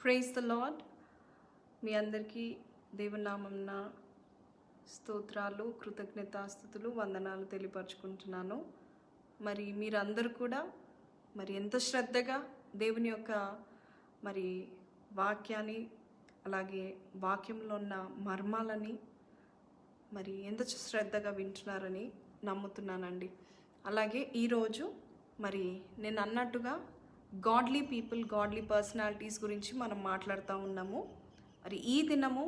Praise the lord. మీ అందరికీ దేవుని నామమున స్తోత్రాలు, కృతజ్ఞతాస్తుతులు, వందనాలు తెలియపరచుకుంటున్నాను. మరి మీరందరూ కూడా ఎంత శ్రద్ధగా దేవుని యొక్క వాక్యాన్ని, అలాగే వాక్యంలో ఉన్న మర్మాలని ఎంత శ్రద్ధగా వింటున్నారని నమ్ముతున్నానండి. అలాగే ఈరోజు నేను అన్నట్టుగా గాడ్లీ పీపుల్, గాడ్లీ పర్సనాలిటీస్ గురించి మనం మాట్లాడుతూ ఉన్నాము. ఈ దినము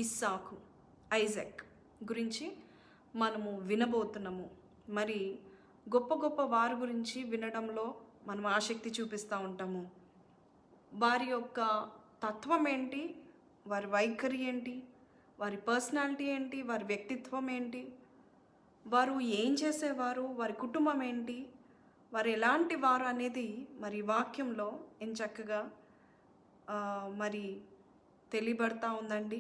ఇస్సాకు, ఐజాక్ గురించి మనము వినబోతున్నాము. గొప్ప గొప్ప వారి గురించి వినడంలో మనం ఆసక్తి చూపిస్తూ ఉంటాము. వారి యొక్క తత్వం ఏంటి, వారి వైఖరి ఏంటి, వారి పర్సనాలిటీ ఏంటి, వారి వ్యక్తిత్వం ఏంటి, వారు ఏం చేసేవారు, వారి కుటుంబం ఏంటి, వారు ఎలాంటి వారు అనేది వాక్యంలో చక్కగా తెలియబడతా ఉందండి.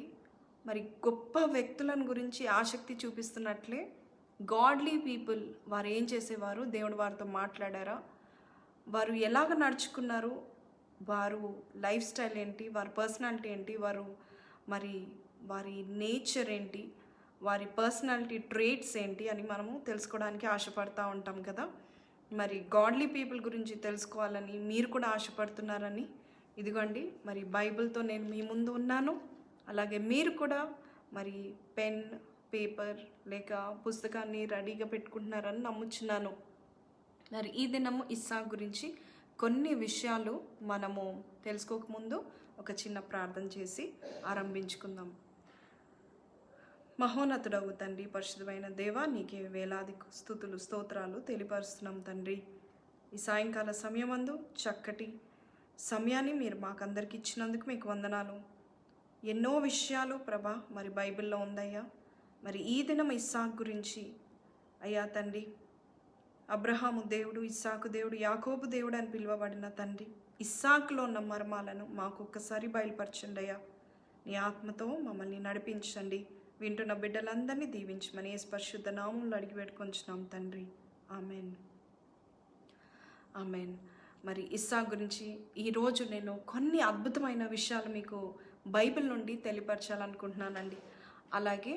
గొప్ప వ్యక్తులను గురించి ఆసక్తి చూపిస్తున్నట్లే గాడ్లీ పీపుల్ వారు ఏం చేసేవారు, దేవుడు వారితో మాట్లాడారా, వారు ఎలాగ నడుచుకున్నారు, వారు లైఫ్ స్టైల్ ఏంటి, వారి పర్సనాలిటీ ఏంటి, వారి నేచర్ ఏంటి, వారి పర్సనాలిటీ ట్రేట్స్ ఏంటి అని మనము తెలుసుకోవడానికి ఆశపడతా ఉంటాం కదా. గాడ్లీ పీపుల్ గురించి తెలుసుకోవాలని మీరు కూడా ఆశపడుతున్నారని ఇదిగోండి బైబిల్తో నేను మీ ముందు ఉన్నాను. అలాగే మీరు కూడా పెన్, పేపర్ లేక పుస్తకాన్ని రెడీగా పెట్టుకుంటున్నారని నమ్ముచున్నాను. ఈ దినము ఇస్సాకు గురించి కొన్ని విషయాలు మనము తెలుసుకోకముందు ఒక చిన్న ప్రార్థన చేసి ఆరంభించుకుందాం. మహోన్నతుడవు తండ్రి, పరిశుద్ధమైన దేవా, నీకే వేలాది స్తుతులు, స్తోత్రాలు తెలియపరుస్తున్నాం తండ్రి. ఈ సాయంకాల సమయమందు చక్కటి సమయాన్ని మీరు మాకందరికి ఇచ్చినందుకు మీకు వందనాలు. ఎన్నో విషయాలు ప్రభా బైబిల్లో ఉందయ్యా. ఈ దినం ఇస్సాకు గురించి అయ్యా తండ్రి, అబ్రహాము దేవుడు, ఇస్సాకు దేవుడు, యాకోబు దేవుడు అని పిలువబడిన తండ్రి, ఇస్సాకులో ఉన్న మర్మాలను మాకు ఒక్కసారి బయలుపరచండి అయ్యా. నీ ఆత్మతో మమ్మల్ని నడిపించండి. వింటున్న బిడ్డలందరినీ దీవించమని యేసు పరిశుద్ధ నామములో అడిగి పెట్టుకొంచున్నాం తండ్రి. Amen, amen. ఇస్సాకు గురించి ఈరోజు నేను కొన్ని అద్భుతమైన విషయాలు మీకు బైబిల్ నుండి తెలియపరచాలనుకుంటున్నానండి. అలాగే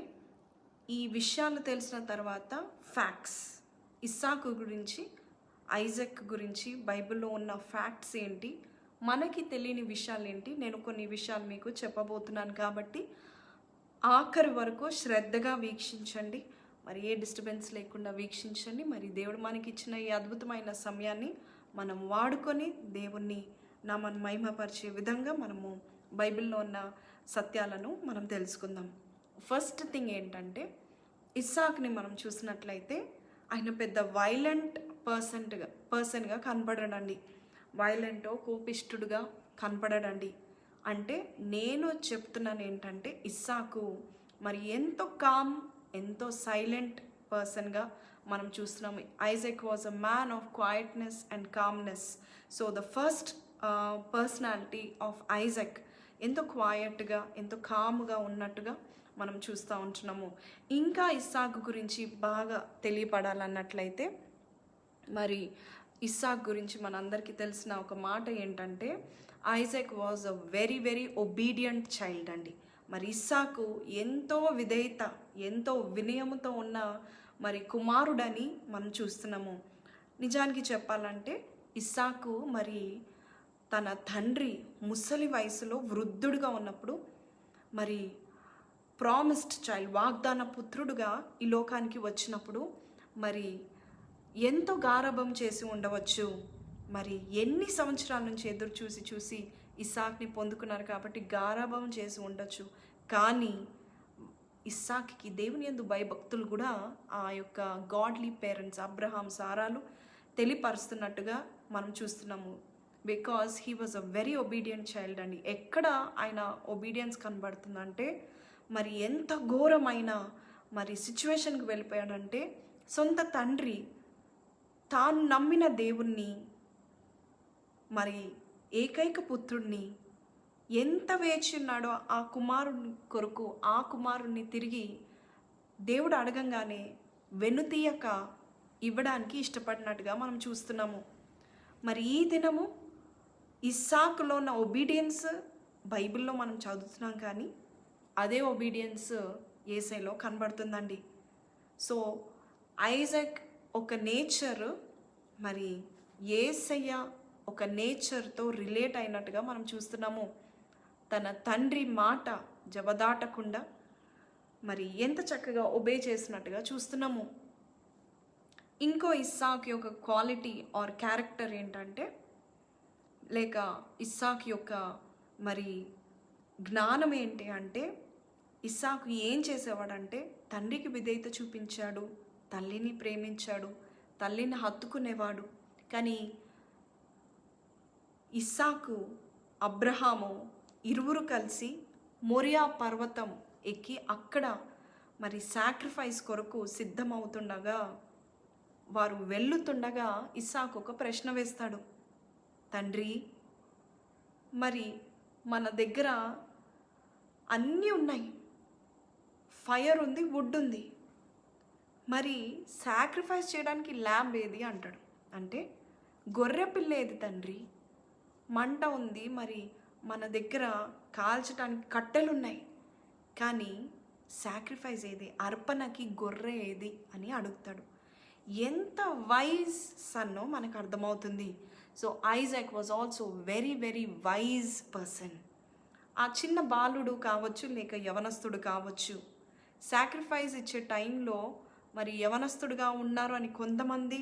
ఈ విషయాలు తెలిసిన తర్వాత ఫ్యాక్ట్స్, ఇస్సాకు గురించి, ఐజాక్ గురించి బైబిల్లో ఉన్న ఫ్యాక్ట్స్ ఏంటి, మనకి తెలియని విషయాలు ఏంటి, నేను కొన్ని విషయాలు మీకు చెప్పబోతున్నాను. కాబట్టి ఆఖరి వరకు శ్రద్ధగా వీక్షించండి. ఏ డిస్టర్బెన్స్ లేకుండా వీక్షించండి. దేవుడు మనకి ఇచ్చిన ఈ అద్భుతమైన సమయాన్ని మనం వాడుకొని దేవుణ్ణి నామను మహిమపరిచే విధంగా మనము బైబిల్లో ఉన్న సత్యాలను మనం తెలుసుకుందాం. ఫస్ట్ థింగ్ ఏంటంటే, ఇస్సాకుని మనం చూసినట్లయితే ఆయన పెద్ద వైలెంట్ పర్సన్గా కనపడడండి. వైలెంటో కోపిష్ఠుడుగా కనపడడండి. అంటే నేను చెప్తున్నాను ఏంటంటే, ఇస్సాకు ఎంతో కామ్, ఎంతో సైలెంట్ పర్సన్గా మనం చూస్తున్నాము. Isaac was a man of quietness and calmness. So the first personality of Isaac ఎంతో క్వైట్గా, ఎంతో కామ్గా ఉన్నట్టుగా మనం చూస్తూ ఉంటున్నాము. ఇంకా ఇస్సాకు గురించి బాగా తెలియపడాలన్నట్లయితే ఇస్సాకు గురించి మనందరికీ తెలిసిన ఒక మాట ఏంటంటే, Isaac was a very very obedient child అండి. ఇస్సాకు ఎంతో విధేయత, ఎంతో వినయముతో ఉన్న కుమారుడని మనం చూస్తున్నాము. నిజానికి చెప్పాలంటే ఇస్సాకు తన తండ్రి ముసలి వయసులో వృద్ధుడుగా ఉన్నప్పుడు ప్రామిస్డ్ చైల్డ్, వాగ్దాన పుత్రుడుగా ఈ లోకానికి వచ్చినప్పుడు ఎంతో గారాబం చేసి ఉండవచ్చు. ఎన్ని సంవత్సరాల నుంచి ఎదురు చూసి ఇస్సాక్ని పొందుకున్నారు కాబట్టి గారాబం చేసి ఉండొచ్చు. కానీ ఇస్సాక్కి దేవుని యందు భయభక్తులు కూడా ఆ యొక్క గాడ్లీ పేరెంట్స్ అబ్రహాం, సారాలు తెలియపరుస్తున్నట్టుగా మనం చూస్తున్నాము. Because he was a very obedient child అండి. ఎక్కడ ఆయన ఒబీడియన్స్ కనబడుతుందంటే ఎంత ఘోరమైన సిచ్యువేషన్కి వెళ్ళిపోయాడంటే, సొంత తండ్రి తాను నమ్మిన దేవుణ్ణి, ఏకైక పుత్రుణ్ణి ఎంత వేచి ఉన్నాడో ఆ కుమారుని కొరకు, ఆ కుమారుణ్ణి తిరిగి దేవుడు అడగంగానే వెనుతీయక ఇవ్వడానికి ఇష్టపడినట్టుగా మనం చూస్తున్నాము. ఈ దినము ఇస్సాకులో ఉన్న ఒబీడియన్స్ బైబిల్లో మనం చదువుతున్నాం, కానీ అదే ఒబీడియన్స్ యేసయ్యలో కనబడుతుందండి. సో ఐజాక్ ఒక నేచర్, మరి యేసయ్య ఒక నేచర్తో రిలేట్ అయినట్టుగా మనం చూస్తున్నాము. తన తండ్రి మాట జవదాటకుండా మరి ఎంత చక్కగా ఒబే చేసినట్టుగా చూస్తున్నాము. ఇంకో ఇస్సాక్ యొక్క క్వాలిటీ ఆర్ క్యారెక్టర్ ఏంటంటే, లేక ఇస్సాక్ యొక్క మరి జ్ఞానం ఏంటి అంటే, ఇస్సాకు ఏం చేసేవాడంటే తండ్రికి విధేయత చూపించాడు, తల్లిని ప్రేమించాడు, తల్లిని హత్తుకునేవాడు. కానీ ఇస్సాకు, అబ్రహాము ఇరువురు కలిసి మోరియా పర్వతం ఎక్కి అక్కడ మరి సాక్రిఫైస్ కొరకు సిద్ధమవుతుండగా, వారు వెళ్ళుతుండగా ఇస్సాకు ఒక ప్రశ్న వేస్తాడు. తండ్రి, మరి మన దగ్గర అన్నీ ఉన్నాయి, ఫైర్ ఉంది, వుడ్ ఉంది, మరి సాక్రిఫైస్ చేయడానికి ల్యాంబ్ ఏది అంటాడు. అంటే గొర్రె పిల్ల ఏది తండ్రి, మంట ఉంది, మరి మన దగ్గర కాల్చడానికి కట్టెలు ఉన్నాయి, కానీ సాక్రిఫైస్ ఏది, అర్పణకి గొర్రె ఏది అని అడుగుతాడు. ఎంత వైజ్ సన్నో మనకు అర్థమవుతుంది. So Isaac was also very very wise person. ఆ చిన్న బాలుడు కావచ్చు, లేక యవనస్తుడు కావచ్చు, సాక్రిఫైస్ ఇచ్చే టైంలో మరి యవనస్తుడుగా ఉన్నారు అని కొంతమంది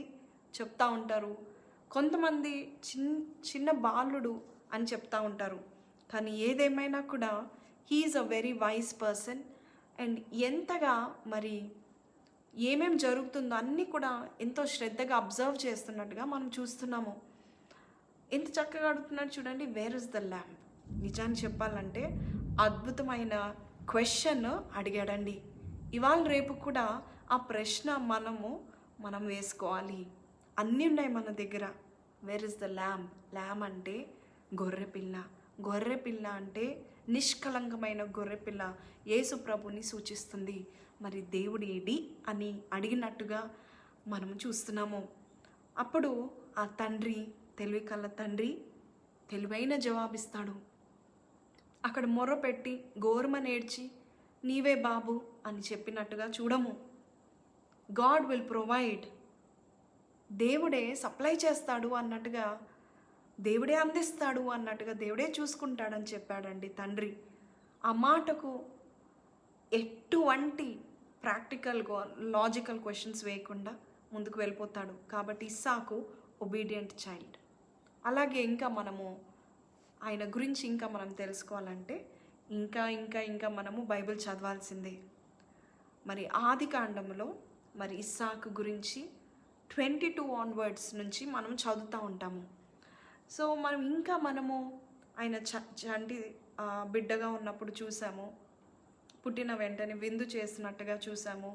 చెప్తా ఉంటారు, కొంతమంది చిన్న బాలుడు అని చెప్తా ఉంటారు. కానీ ఏదేమైనా కూడా he is a very wise person. And ఎంతగా మరి ఏమేం జరుగుతుందో అన్నీ కూడా ఎంతో శ్రద్ధగా అబ్జర్వ్ చేస్తున్నట్టుగా మనం చూస్తున్నాము. ఎంత చక్కగా అడుగుతున్నాడు చూడండి, వేర్ ఇస్ ద ల్యాంప్. నిజాన్ని చెప్పాలంటే అద్భుతమైన క్వశ్చన్ అడిగాడండి. ఇవాళ రేపు కూడా ఆ ప్రశ్న మనం వేసుకోవాలి. అన్నీ ఉన్నాయి మన దగ్గర. Where is the lamp. Lamp అంటే గొర్రెపిల్ల. గొర్రెపిల్ల అంటే నిష్కలంకమైన గొర్రెపిల్ల యేసు ప్రభుని సూచిస్తుంది. మరి దేవుడు ఏడి అని అడిగినట్టుగా మనము చూస్తున్నాము. అప్పుడు ఆ తండ్రి, తెలివి కల్ల తండ్రి తెలివైన జవాబిస్తాడు. అక్కడ మొర్ర పెట్టి గోరుమ నేడ్చి నీవే బాబు అని చెప్పినట్టుగా చూడము. గాడ్ విల్ ప్రొవైడ్, దేవుడే సప్లై చేస్తాడు అన్నట్టుగా, దేవుడే అందిస్తాడు అన్నట్టుగా, దేవుడే చూసుకుంటాడని చెప్పాడండి తండ్రి. ఆ మాటకు ఎటువంటి ప్రాక్టికల్గా లాజికల్ క్వశ్చన్స్ వేయకుండా ముందుకు వెళ్ళిపోతాడు. కాబట్టి ఇస్సాకు ఒబీడియంట్ చైల్డ్. అలాగే ఇంకా మనము ఆయన గురించి ఇంకా మనం తెలుసుకోవాలంటే ఇంకా ఇంకా ఇంకా మనము బైబిల్ చదవాల్సిందే. మరి ఆదికాండంలో మరి ఇస్సాకు గురించి 22 ఆన్వర్డ్స్ నుంచి మనం చదువుతూ ఉంటాము. సో మనము ఆయన చంటి బిడ్డగా ఉన్నప్పుడు చూసాము, పుట్టిన వెంటనే విందు చేసినట్టుగా చూసాము.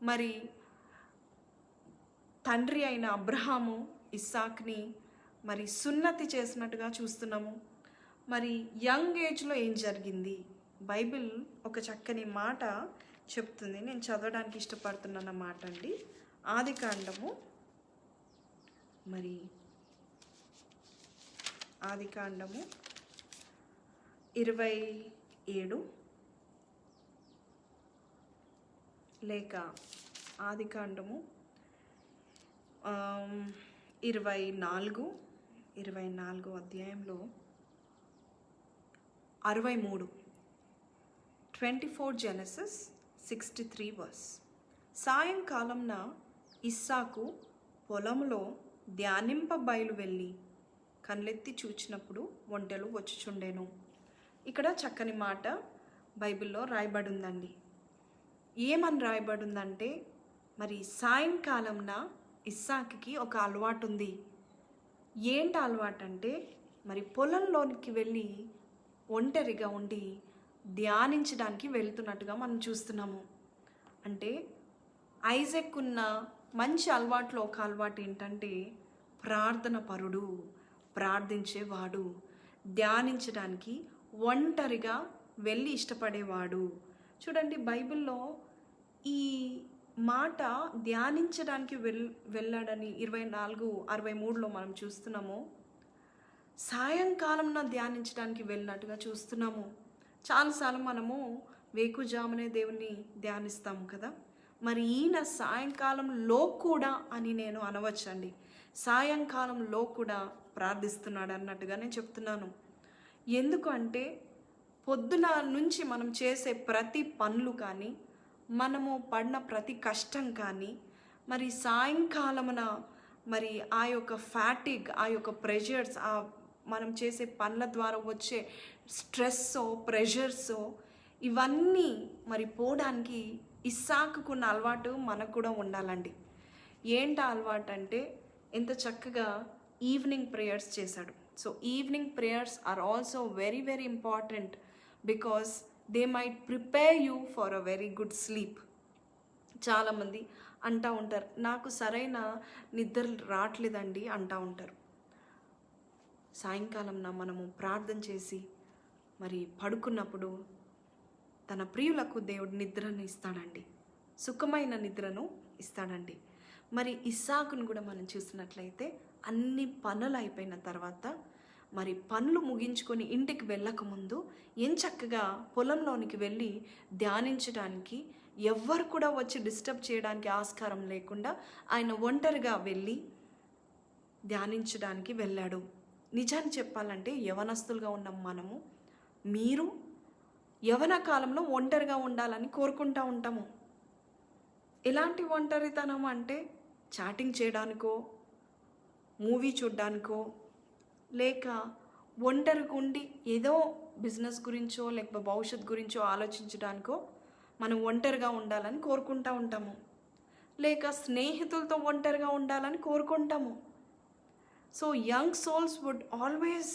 మరి తండ్రి అయిన అబ్రహాము ఇస్సాక్ని మరి సున్నతి చేసినట్టుగా చూస్తున్నాము. మరి యంగ్ ఏజ్లో ఏం జరిగింది, బైబిల్ ఒక చక్కని మాట చెప్తుంది. నేను చదవడానికి ఇష్టపడుతున్న మాట అండి. ఆదికాండము 27 లేక ఆదికాండము 24 అధ్యాయంలో 63, 24 జెనసిస్ 63 వర్స్. సాయంకాలంన ఇస్సాకు పొలంలో ధ్యానింప బయలు వెళ్ళి కళ్ళెత్తి చూచినప్పుడు ఒంటెలు వచ్చుచుండెను. ఇక్కడ చక్కని మాట బైబిల్లో రాయబడి ఉందండి. ఏమని రాయబడి ఉందంటే, మరి సాయంకాలంన ఇస్సాకుకి ఒక అలవాటు ఉంది. ఏంటి అలవాటు అంటే, మరి పొలంలోనికి వెళ్ళి ఒంటరిగా ఉండి ధ్యానించడానికి వెళ్తున్నట్టుగా మనం చూస్తున్నాము. అంటే ఐజాక్ ఉన్న మంచి అలవాట్లో ఒక అలవాటు ఏంటంటే ప్రార్థన పరుడు, ప్రార్థించేవాడు, ధ్యానించడానికి ఒంటరిగా వెళ్ళి ఇష్టపడేవాడు. చూడండి బైబిల్లో ఈ మాట ధ్యానించడానికి వెళ్ళాడని 24:63లో మనం చూస్తున్నాము. సాయంకాలంన ధ్యానించడానికి వెళ్ళినట్టుగా చూస్తున్నాము. చాలాసార్లు మనము వేకుజామునే దేవుణ్ణి ధ్యానిస్తాము కదా. మరి ఈయన సాయంకాలంలో కూడా అని నేను అనవచ్చండి. సాయంకాలంలో కూడా ప్రార్థిస్తున్నాడు అన్నట్టుగా నేను చెప్తున్నాను. ఎందుకు అంటే పొద్దున నుంచి మనం చేసే ప్రతి పనులు కానీ, మనము పడిన ప్రతి కష్టం కానీ, మరి సాయంకాలమున మరి ఆ యొక్క ఫ్యాటిగ్, ఆ యొక్క ప్రెషర్స్, ఆ మనం చేసే పనుల ద్వారా వచ్చే స్ట్రెస్సో ప్రెషర్సో ఇవన్నీ మరి పోవడానికి ఇస్సాకుకున్న అలవాటు మనకు కూడా ఉండాలండి. ఏంటి అలవాటు అంటే ఎంత చక్కగా ఈవినింగ్ ప్రేయర్స్ చేశాడు. So evening prayers are also very very important because they might prepare you for a very good sleep. చాలామంది అంటూ ఉంటారు, నాకు సరైన నిద్ర రావట్లేదండి అంటూ ఉంటారు. సాయంకాలంన మనము ప్రార్థన చేసి మరి పడుకున్నప్పుడు తన ప్రియులకు దేవుడు నిద్రను ఇస్తాడండి, సుఖమైన నిద్రను ఇస్తాడండి. మరి ఇస్సాకును కూడా మనం చూసినట్లయితే అన్ని పనులు అయిపోయిన తర్వాత మరి పనులు ముగించుకొని ఇంటికి వెళ్ళకముందు ఎంచక్కగా పొలంలోనికి వెళ్ళి ధ్యానించడానికి ఎవ్వరు కూడా వచ్చి డిస్టర్బ్ చేయడానికి ఆస్కారం లేకుండా ఆయన ఒంటరిగా వెళ్ళి ధ్యానించడానికి వెళ్ళాడు. నిజాన్ని చెప్పాలంటే యవనస్తులుగా ఉన్న మనము, మీరు యవన కాలంలో ఒంటరిగా ఉండాలని కోరుకుంటూ ఉంటాము. ఎలాంటి ఒంటరితనం అంటే చాటింగ్ చేయడానికో, మూవీ చూడడానికో, లేక ఒంటరిగా ఉండి ఏదో బిజినెస్ గురించో లేకపోతే భవిష్యత్ గురించో ఆలోచించడానికో మనం ఒంటరిగా ఉండాలని కోరుకుంటూ ఉంటాము. లేక స్నేహితులతో ఒంటరిగా ఉండాలని కోరుకుంటాము. So young souls would always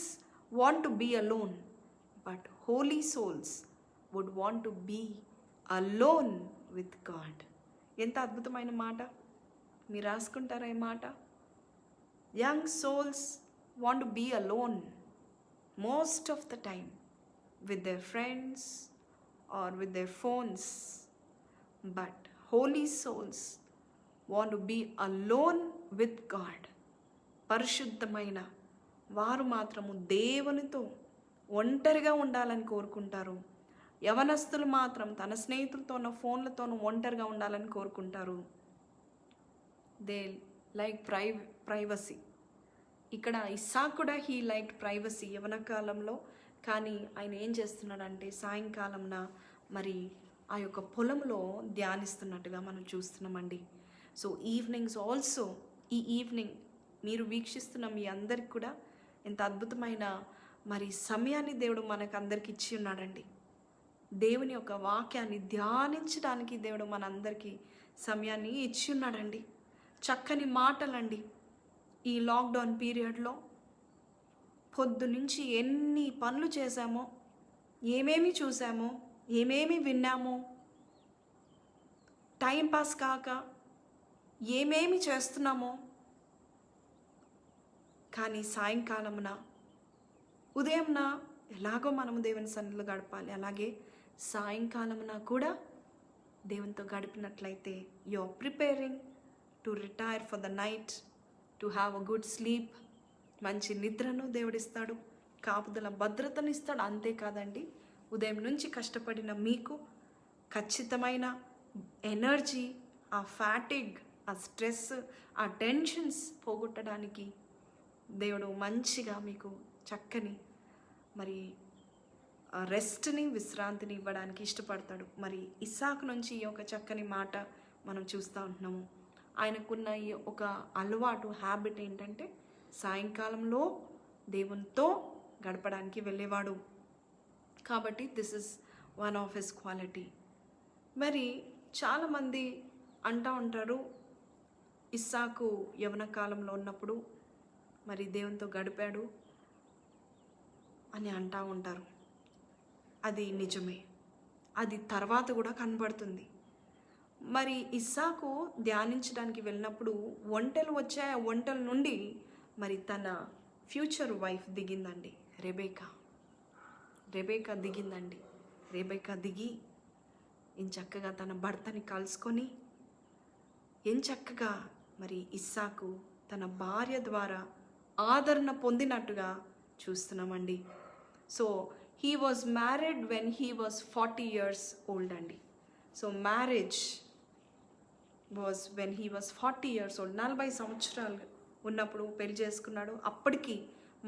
want to be alone, but holy souls would want to be alone with God. ఎంత అద్భుతమైన మాట! మీరు రాసుకుంటారా ఈ మాట? Young souls want to be alone most of the time with their friends or with their phones, but holy souls want to be alone with God. పరిశుద్ధమైన వారు మాత్రము దేవునితో ఒంటరిగా ఉండాలని కోరుకుంటారు. యవనస్తులు మాత్రం తన స్నేహితులతోనో ఫోన్లతోనో ఒంటరిగా ఉండాలని కోరుకుంటారు. They like privacy. ఇక్కడ ఇస్సాకు కూడా హీ లైక్ ప్రైవసీ యవన కాలంలో. కానీ ఆయన ఏం చేస్తున్నాడంటే సాయంకాలంన మరి ఆ యొక్క పొలంలో ధ్యానిస్తున్నట్టుగా మనం చూస్తున్నామండి. సో ఈవినింగ్స్ ఆల్సో, ఈ ఈవినింగ్ మీరు వీక్షిస్తున్న మీ అందరికి కూడా ఎంత అద్భుతమైన మరి సమయాన్ని దేవుడు మనకు అందరికి ఇచ్చి ఉన్నాడండి. దేవుని యొక్క వాక్యాన్ని ధ్యానించడానికి దేవుడు మనందరికీ సమయాన్ని ఇచ్చి ఉన్నాడండి. చక్కని మాటలండి. ఈ లాక్డౌన్ పీరియడ్లో పొద్దు నుంచి ఎన్ని పనులు చేశామో, ఏమేమి చూసామో, ఏమేమి విన్నామో, టైంపాస్ కాక ఏమేమి చేస్తున్నామో. కానీ సాయంకాలమున ఉదయంన ఎలాగో మనము దేవుని సన్నిధిలో గడపాలి, అలాగే సాయంకాలమున కూడా దేవునితో గడిపినట్లయితే you are preparing to retire for the night, to have a good sleep. మంచి నిద్రను దేవుడిస్తాడు, కాపుదల భద్రతను ఇస్తాడు. అంతేకాదండి, ఉదయం నుంచి కష్టపడిన మీకు ఖచ్చితమైన ఎనర్జీ, ఆ ఫ్యాటిగ్, ఆ స్ట్రెస్, ఆ టెన్షన్స్ పోగొట్టడానికి దేవుడు మంచిగా మీకు చక్కని మరి రెస్ట్ని, విశ్రాంతిని ఇవ్వడానికి ఇష్టపడతాడు. మరి ఇస్సాకు నుంచి ఈ ఒక చక్కని మాట మనం చూస్తూ ఉంటున్నాము. ఆయనకున్న ఈ ఒక అలవాటు, హ్యాబిట్ ఏంటంటే సాయంకాలంలో దేవునితో గడపడానికి వెళ్ళేవాడు. కాబట్టి this is one of his quality. మరి చాలామంది అంటూ ఉంటారు, ఇస్సాకు యవన కాలంలో ఉన్నప్పుడు మరి దేవునితో గడిపాడు అని అంటూ ఉంటారు. అది నిజమే, అది తర్వాత కూడా కనబడుతుంది. మరి ఇస్సాకు ధ్యానించడానికి వెళ్ళినప్పుడు ఒంటెలు వచ్చాయి. ఆ ఒంటెల నుండి మరి తన ఫ్యూచర్ వైఫ్ దిగిందండి, రెబేకా దిగిందండి. రెబేకా దిగి చక్కగా తన భర్తని కలుసుకొని చక్కగా మరి ఇస్సాకు తన భార్య ద్వారా ఆదరణ పొందినట్టుగా చూస్తున్నామండి. So he was married when he was 40 years old అండి. So marriage was when he was 40 years old. 40 సంవత్సరాలు ఉన్నప్పుడు పెళ్లి చేసుకున్నాడు. అప్పటికి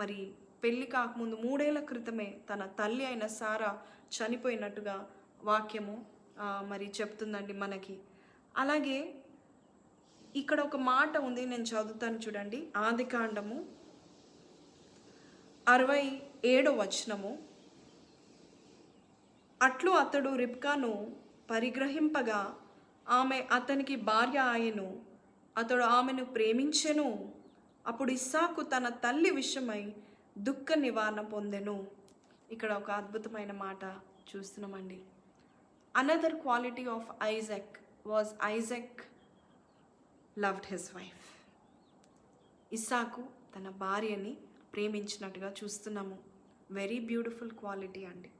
మరి పెళ్లి కాకముందు 3 ఏళ్ల క్రితమే తన తల్లి అయిన సారా చనిపోయినట్టుగా వాక్యము మరి చెప్తుందండి మనకి. అలాగే ఇక్కడ ఒక మాట ఉంది, నేను చదువుతాను చూడండి. ఆదికాండము 67 అట్లు అతడు రిబ్కాను పరిగ్రహింపగా ఆమె అతనికి భార్య ఆయను, అతడు ఆమెను ప్రేమించెను. అప్పుడు ఇస్సాకు తన తల్లి విషయమై దుఃఖ నివారణ పొందెను. ఇక్కడ ఒక అద్భుతమైన మాట చూస్తున్నామండి. Another quality of Isaac was Isaac loved his wife. ఇస్సాకు తన భార్యని ప్రేమించినట్టుగా చూస్తున్నాము. వెరీ బ్యూటిఫుల్ క్వాలిటీ అండి.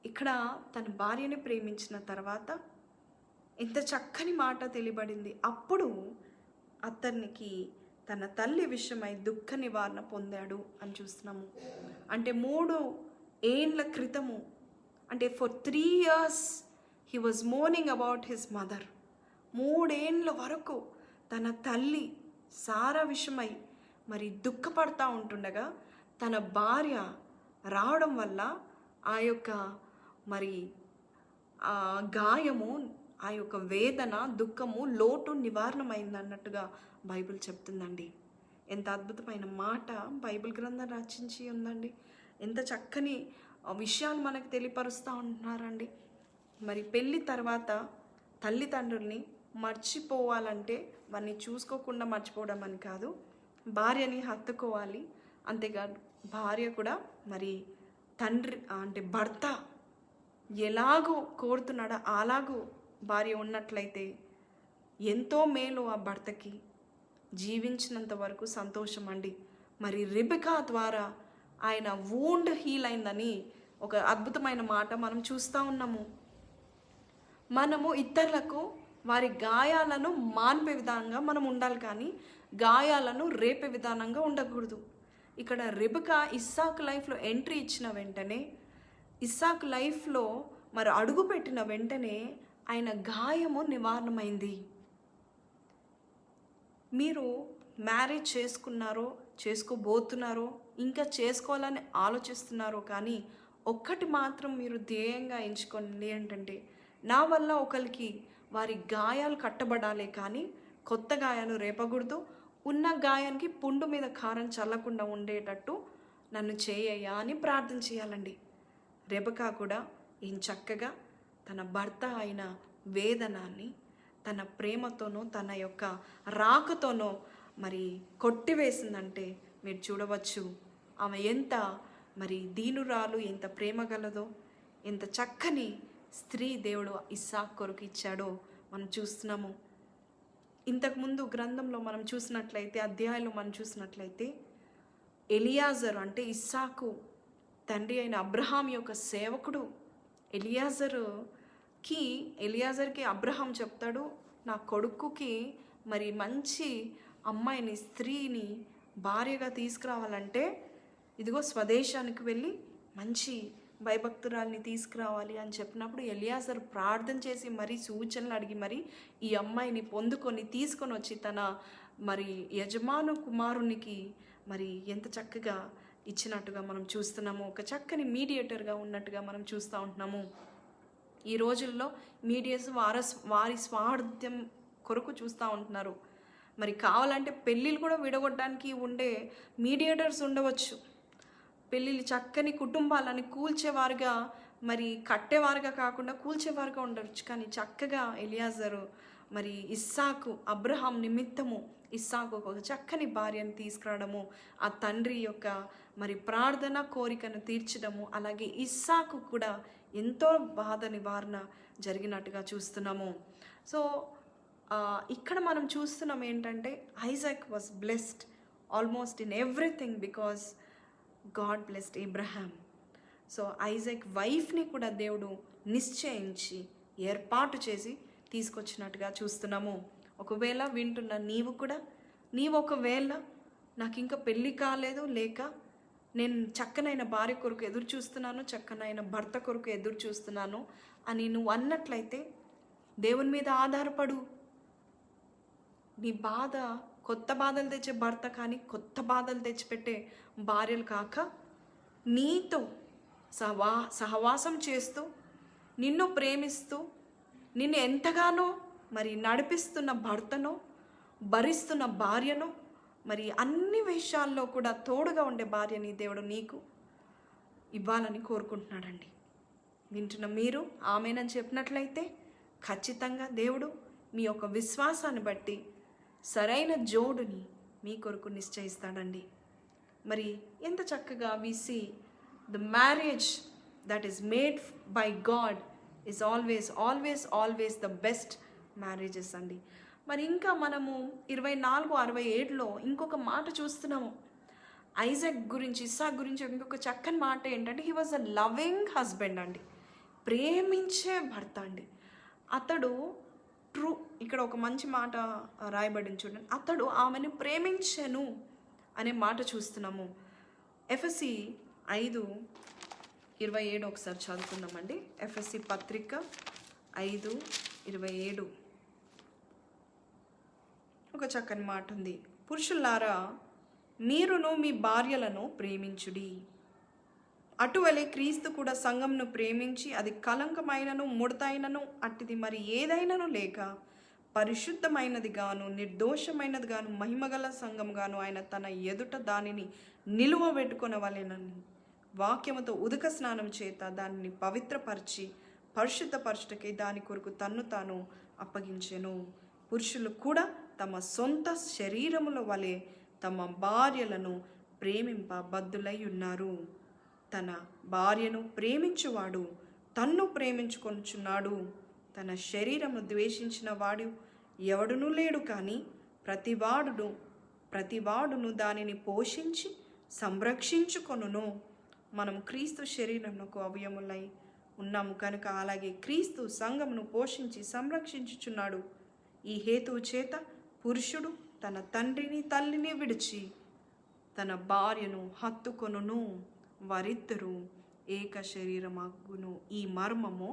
ఇక్కడ తన భార్యని ప్రేమించిన తర్వాత ఎంత చక్కని మాట తెలియబడింది. అప్పుడు అతనికి తన తల్లి విషయమై దుఃఖ నివారణ పొందాడు అని చూస్తున్నాము. అంటే 3 ఏళ్ల క్రితము, అంటే for 3 years he was morning about his mother. 3 ఏళ్ళ వరకు తన తల్లి సారా విషయమై మరి దుఃఖపడతా ఉంటుండగా తన భార్య రావడం వల్ల ఆ యొక్క మరి ఆ గాయము, ఆ యొక్క వేదన, దుఃఖము, లోటు నివారణమైంది అన్నట్టుగా బైబిల్ చెప్తుందండి. ఎంత అద్భుతమైన మాట బైబిల్ గ్రంథం రచించి ఉందండి. ఎంత చక్కని విషయాలు మనకు తెలియపరుస్తూ ఉంటున్నారండి. మరి పెళ్ళి తర్వాత తల్లిదండ్రుల్ని మర్చిపోవాలంటే వారిని చూసుకోకుండా మర్చిపోవడం అని కాదు, భార్యని హత్తుకోవాలి. అంతేకాదు భార్య కూడా మరి తండ్రి అంటే భర్త ఎలాగో కోరుతున్నాడో అలాగూ భార్య ఉన్నట్లయితే ఎంతో మేలు ఆ భర్తకి, జీవించినంత వరకు సంతోషం అండి. మరి రిబెకా ద్వారా ఆయన వూండ్ హీల్ అయిందని ఒక అద్భుతమైన మాట మనం చూస్తూ ఉన్నాము. మనము ఇతరులకు వారి గాయాలను మాన్పే విధానంగా మనం ఉండాలి, కానీ గాయాలను రేపే విధానంగా ఉండకూడదు. ఇక్కడ రిబెకా ఇస్సాకు లైఫ్లో ఎంట్రీ ఇచ్చిన వెంటనే, ఇస్సాకు లైఫ్లో మరి అడుగు పెట్టిన వెంటనే ఆయన గాయము నివారణమైంది. మీరు మ్యారేజ్ చేసుకున్నారో, చేసుకోబోతున్నారో, ఇంకా చేసుకోవాలని ఆలోచిస్తున్నారో, కానీ ఒక్కటి మాత్రం మీరు ధ్యేయంగా ఎంచుకోండి. ఏంటంటే నా వల్ల ఒకరికి వారి గాయాలు కట్టబడాలి, కానీ కొత్త గాయాలు రేపకూడదు. ఉన్న గాయానికి పుండు మీద కారం చల్లకుండా ఉండేటట్టు నన్ను చేయయ్యా అని ప్రార్థన చేయాలండి. రెబెకా కూడా ఏం చక్కగా తన భర్త అయిన వేదనాన్ని తన ప్రేమతోనో తన యొక్క రాకతోనో మరి కొట్టివేసిందంటే మీరు చూడవచ్చు ఆమె ఎంత మరి దీనురాలు, ఎంత ప్రేమ గలదో, ఎంత చక్కని స్త్రీ దేవుడు ఇస్సాకు కొరకు ఇచ్చాడో మనం చూస్తున్నాము. ఇంతకుముందు గ్రంథంలో మనం చూసినట్లయితే, అధ్యాయంలో మనం చూసినట్లయితే, ఎలియాజరు అంటే ఇస్సాకు తండ్రి అయిన అబ్రహాం యొక్క సేవకుడు ఎలియాజర్కి అబ్రహాం చెప్తాడు, నా కొడుకుకి మరి మంచి అమ్మాయిని, స్త్రీని భార్యగా తీసుకురావాలంటే ఇదిగో స్వదేశానికి వెళ్ళి మంచి భయభక్తురాల్ని తీసుకురావాలి అని చెప్పినప్పుడు ఎలియాజర్ ప్రార్థన చేసి మరి సూచనలు అడిగి మరి ఈ అమ్మాయిని పొందుకొని తీసుకొని వచ్చి తన మరి యజమాను కుమారునికి మరి ఎంత చక్కగా ఇచ్చినట్టుగా మనం చూస్తున్నాము. ఒక చక్కని మీడియేటర్గా ఉన్నట్టుగా మనం చూస్తూ ఉంటున్నాము. ఈ రోజుల్లో మీడియాస్ వారి స్వార్థం కొరకు చూస్తూ ఉంటున్నారు. మరి కావాలంటే పెళ్ళిళ్ళు కూడా విడగొట్టడానికి ఉండే మీడియేటర్స్ ఉండవచ్చు. పెళ్ళిళ్ళు చక్కని కుటుంబాలని కూల్చేవారుగా మరి కట్టేవారుగా కాకుండా కూల్చేవారుగా ఉండవచ్చు. కానీ చక్కగా ఎలియాజరు మరి ఇస్సాకు, అబ్రహాం నిమిత్తము ఇస్సాకు ఒక చక్కని భార్యను తీసుకురావడము, ఆ తండ్రి యొక్క మరి ప్రార్థన కోరికను తీర్చడము, అలాగే ఇస్సాకు కూడా ఎంతో బాధ నివారణ జరిగినట్టుగా చూస్తున్నాము. సో ఇక్కడ మనం చూస్తున్నాం ఏంటంటే Isaac was blessed almost in everything because God blessed Abraham. So Isaac వైఫ్ని కూడా దేవుడు నిశ్చయించి ఏర్పాటు చేసి తీసుకొచ్చినట్టుగా చూస్తున్నాము. ఒకవేళ వింటున్న నీవు ఒకవేళ నాకు ఇంకా పెళ్ళి కాలేదు, లేక నేను చక్కనైన భార్య కొరకు ఎదురు చూస్తున్నాను, చక్కనైన భర్త కొరకు ఎదురు చూస్తున్నాను అని నువ్వు అన్నట్లయితే దేవుని మీద ఆధారపడు. నీ బాధ కొత్త బాధలు తెచ్చే భర్త కానీ కొత్త బాధలు తెచ్చిపెట్టే భార్యలు కాక, నీతో సహవాసం చేస్తూ నిన్ను ప్రేమిస్తూ నిన్ను ఎంతగానో మరి నడిపిస్తున్న భర్తనో భరిస్తున్న భార్యనో మరి అన్ని విషయాల్లో కూడా తోడుగా ఉండే భార్యని దేవుడు నీకు ఇవ్వాలని కోరుకుంటున్నాడండి. వింటున్న మీరు ఆమెనని చెప్పినట్లయితే ఖచ్చితంగా దేవుడు మీ యొక్క విశ్వాసాన్ని బట్టి సరైన జోడుని మీ కొరకు నిశ్చయిస్తాడండి. మరి ఎంత చక్కగా we see the marriage that is made by God is always the best marriages అండి. మరి ఇంకా మనము 24:67లో ఇంకొక మాట చూస్తున్నాము. ఇస్సాక్ గురించి ఇంకొక చక్కని మాట ఏంటంటే, he was a loving husband అండి, ప్రేమించే భర్త అండి. అతడు ఇక్కడ ఒక మంచి మాట రాయబడింది చూడండి, అతడు ఆమెను ప్రేమించెను అనే మాట చూస్తున్నాము. ఎఫెసీ 5:27 ఒకసారి చదువుకుందామండి. ఎఫెసీ పత్రిక 5:27 ఒక చక్కని మాట ఉంది. పురుషులారా, మీరును మీ భార్యలను ప్రేమించుడి, అటువలే క్రీస్తు కూడా సంఘంను ప్రేమించి అది కలంకమైనను ముడతైనను అట్టిది మరి ఏదైనను లేక పరిశుద్ధమైనది గాను నిర్దోషమైనది గాను మహిమగల సంఘం గాను ఆయన తన ఎదుట దానిని నిలువబెట్టుకొనవలెనని వాక్యముతో ఉదక స్నానం చేత దానిని పవిత్రపరిచి పరిశుద్ధపరచుటకై దాని కొరకు తన్ను తాను అప్పగించెను. పురుషులు కూడా తమ సొంత శరీరముల వలె తమ భార్యలను ప్రేమింప బద్దులై ఉన్నారు. తన భార్యను ప్రేమించువాడు తన్ను ప్రేమించుకొనుచున్నాడు. తన శరీరము ద్వేషించిన వాడు ఎవడునూ లేడు, కానీ ప్రతివాడును దానిని పోషించి సంరక్షించుకొనును. మనము క్రీస్తు శరీరమునకు అవయములై ఉన్నాము కనుక అలాగే క్రీస్తు సంఘమును పోషించి సంరక్షించుచున్నాడు. ఈ హేతువు చేత పురుషుడు తన తండ్రిని తల్లిని విడిచి తన భార్యను హత్తుకొనును, వారిద్దరూ ఏక శరీరమగును. ఈ మర్మము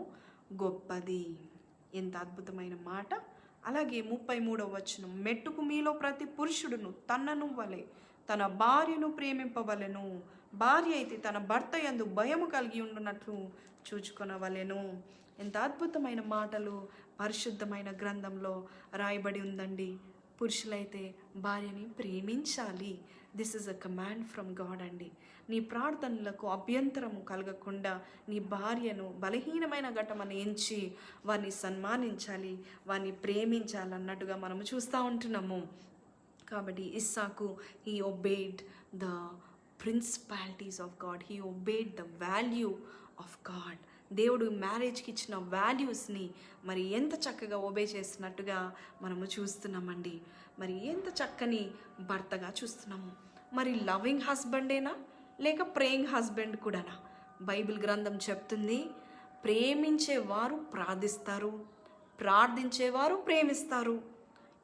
గొప్పది. ఎంత అద్భుతమైన మాట. అలాగే 33వ వచనం, మెట్టుకు మీలో ప్రతి పురుషుడును తనను వలె తన భార్యను ప్రేమింపవలెను, భార్య అయితే తన భర్త యందు భయము కలిగి ఉండునట్లు చూచుకొనవలెను. ఎంత అద్భుతమైన మాటలు పరిశుద్ధమైన గ్రంథంలో రాయబడి ఉందండి. పురుషులైతే భార్యని ప్రేమించాలి. This is a command from God అండి. నీ ప్రార్థనలకు అభ్యంతరము కలగకుండా నీ భార్యను బలహీనమైన ఘటమని ఎంచి వారిని సన్మానించాలి, వారిని ప్రేమించాలన్నట్టుగా మనము చూస్తూ ఉంటున్నాము. కాబట్టి ఇస్సాకు he obeyed the principalities of God, he obeyed the value of God. దేవుడు మ్యారేజ్కి ఇచ్చిన వాల్యూస్ని మరి ఎంత చక్కగా ఒబే చేస్తున్నట్టుగా మనము చూస్తున్నామండి. మరి ఎంత చక్కని భర్తగా చూస్తున్నాము. మరి లవింగ్ హస్బెండేనా లేక ప్రేయింగ్ హస్బెండ్ కూడానా? బైబిల్ గ్రంథం చెప్తుంది, ప్రేమించేవారు ప్రార్థిస్తారు, ప్రార్థించేవారు ప్రేమిస్తారు.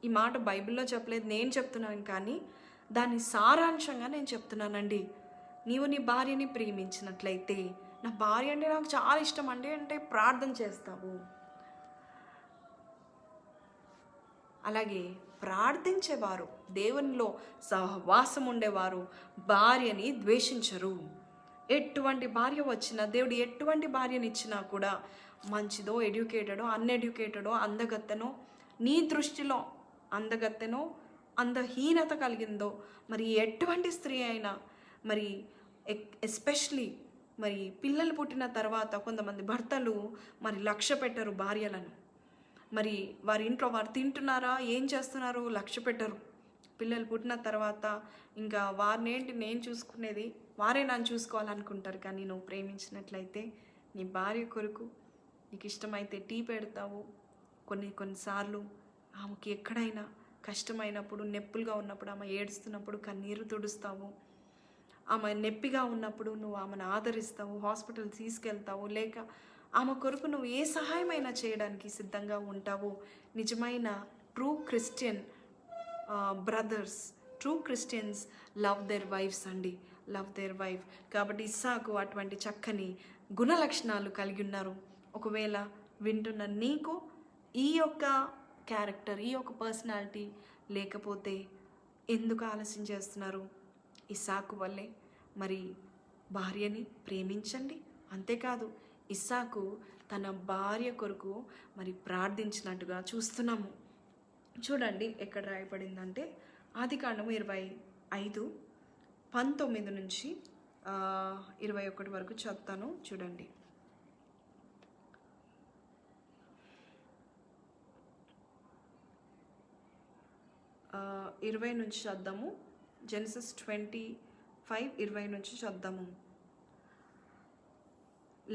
ఈ మాట బైబిల్లో చెప్పలేదు, నేను చెప్తున్నాను, కానీ దాని సారాంశంగా నేను చెప్తున్నానండి. నీవు నీ భార్యని ప్రేమించినట్లయితే, నా భార్య అంటే నాకు చాలా ఇష్టం అండి అంటే ప్రార్థన చేస్తావు. అలాగే ప్రార్థించేవారు, దేవునిలో సహవాసం ఉండేవారు భార్యని ద్వేషించరు. ఎటువంటి భార్య వచ్చినా, దేవుడు ఎటువంటి భార్యని ఇచ్చినా కూడా, మంచిదో ఎడ్యుకేటెడో అన్ఎడ్యుకేటెడో అందగత్తెనో, నీ దృష్టిలో అందగత్తెనో అందహీనత కలిగిందో, మరి ఎటువంటి స్త్రీ అయినా, మరి ఎస్పెషలీ మరి పిల్లలు పుట్టిన తర్వాత కొంతమంది భర్తలు మరి లక్ష్య పెట్టరు భార్యలను. మరి వారి ఇంట్లో వారు తింటున్నారా, ఏం చేస్తున్నారో లక్ష్య పెట్టరు. పిల్లలు పుట్టిన తర్వాత ఇంకా వారినేంటి నేను చూసుకునేది, వారే నన్ను చూసుకోవాలనుకుంటారు. కానీ నువ్వు ప్రేమించినట్లయితే నీ భార్య కొరకు నీకు ఇష్టమైతే టీ పెడతావు. కొన్నిసార్లు ఆమెకి ఎక్కడైనా కష్టమైనప్పుడు, నొప్పులుగా ఉన్నప్పుడు, ఆమె ఏడుస్తున్నప్పుడు కన్నీరు తుడుస్తావు. ఆమె నొప్పిగా ఉన్నప్పుడు నువ్వు ఆమెను ఆదరిస్తావు, హాస్పిటల్ తీసుకెళ్తావు, లేక ఆమె కొరకు నువ్వు ఏ సహాయమైనా చేయడానికి సిద్ధంగా ఉంటావు. నిజమైన true Christian brothers, true Christians love their wives అండి. Love their wife. కాబట్టి ఇస్సాకు అటువంటి చక్కని గుణ లక్షణాలు కలిగి ఉన్నారు. ఒకవేళ వింటున్న నీకు ఈ యొక్క క్యారెక్టర్, ఈ యొక్క పర్సనాలిటీ లేకపోతే ఎందుకు ఆలస్యం చేస్తున్నారు? ఇస్సాకు వల్లే మరి భార్యని ప్రేమించండి. అంతేకాదు ఇస్సాకు తన భార్య కొరకు మరి ప్రార్థించినట్టుగా చూస్తున్నాము. చూడండి ఎక్కడ రాయబడిందంటే ఆదికాండము 25:19 నుంచి 21 వరకు చదువుతాను చూడండి. 20 నుంచి చద్దాము. జెనసిస్ 25:20 నుంచి చద్దాము.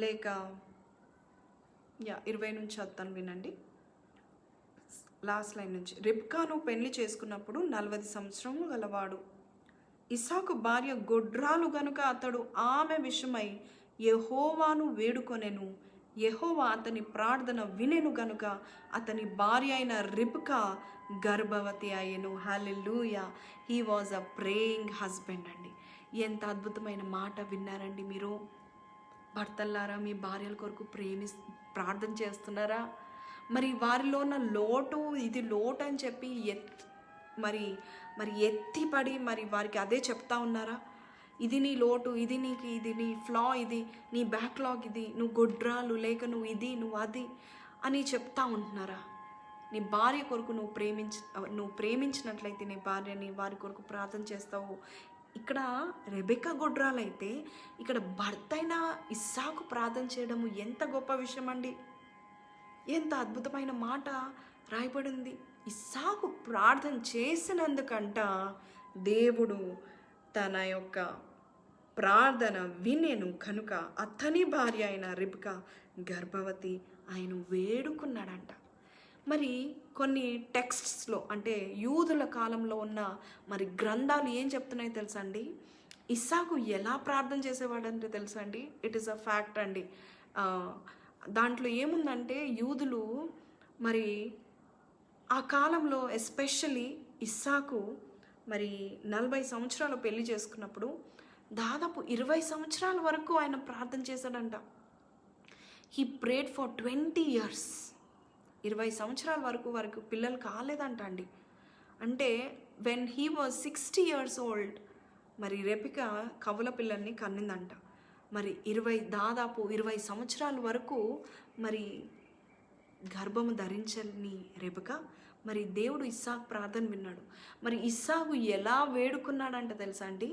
లేక 20 నుంచి చదువుతాను వినండి. లాస్ట్ లైన్ నుంచి. రిబ్కాను పెళ్లి చేసుకున్నప్పుడు 40 సంవత్సరములు గలవాడు. ఇస్సాకు భార్య గొడ్రాలు గనుక అతడు ఆమె విషయమై యెహోవాను వేడుకొనెను. యెహోవా అతని ప్రార్థన వినెను గనుక అతని భార్య అయిన రిబ్కా గర్భవతి అయ్యెను. హల్లెలూయా. He was a praying husband అండి. ఎంత అద్భుతమైన మాట విన్నారండి మీరు. భర్తల్లారా, మీ భార్యల కొరకు ప్రార్థన చేస్తున్నారా? మరి వారిలో ఉన్న లోటు, ఇది లోటు అని చెప్పి మరి ఎత్తిపడి మరి వారికి అదే చెప్తా ఉన్నారా? ఇది నీ లోటు, ఇది నీ ఫ్లా, ఇది నీ బ్యాక్లాగ్, ఇది నువ్వు గొడ్రాలు, లేక నువ్వు ఇది, నువ్వు అది అని చెప్తా ఉంటున్నారా? నీ భార్య కొరకు నువ్వు ప్రేమించినట్లయితే నీ భార్యని వారి కొరకు ప్రార్థన చేస్తావు. ఇక్కడ రెబెకా గొడ్రాలైతే ఇక్కడ భర్త అయిన ఇస్సాకు ప్రార్థన చేయడము ఎంత గొప్ప విషయం అండి. ఎంత అద్భుతమైన మాట రాయబడింది. ఇస్సాకు ప్రార్థన చేసినందుకంట దేవుడు తన యొక్క ప్రార్థన వినెను కనుక అతని భార్య అయిన రిబ్కా గర్భవతి ఆయన వేడుకున్నాడంట. మరి కొన్ని టెక్స్ట్స్లో అంటే యూదుల కాలంలో ఉన్న మరి గ్రంథాలు ఏం చెప్తున్నాయో తెలుసా అండి? ఇస్సాకు ఎలా ప్రార్థన చేసేవాడంటే తెలుసా అండి? ఇట్ ఈస్ అ ఫ్యాక్ట్ అండి. దాంట్లో ఏముందంటే యూదులు మరి ఆ కాలంలో ఎస్పెషల్లీ ఇస్సాకు మరి 40 సంవత్సరాలు పెళ్లి చేసుకున్నప్పుడు దాదాపు 20 సంవత్సరాల వరకు ఆయన ప్రార్థన చేశాడంట. He prayed for 20 years. 20 సంవత్సరాల వరకు పిల్లలు కాలేదంట అండి. అంటే when he was 60 years old మరి రెబెకా కవల పిల్లల్ని కన్నిందంట. మరి దాదాపు 20 సంవత్సరాల వరకు మరి గర్భము ధరించని రెబెకా మరి దేవుడు ఇస్సాకు ప్రార్థన విన్నాడు. మరి ఇస్సాకు ఎలా వేడుకున్నాడంట తెలుసా అండి?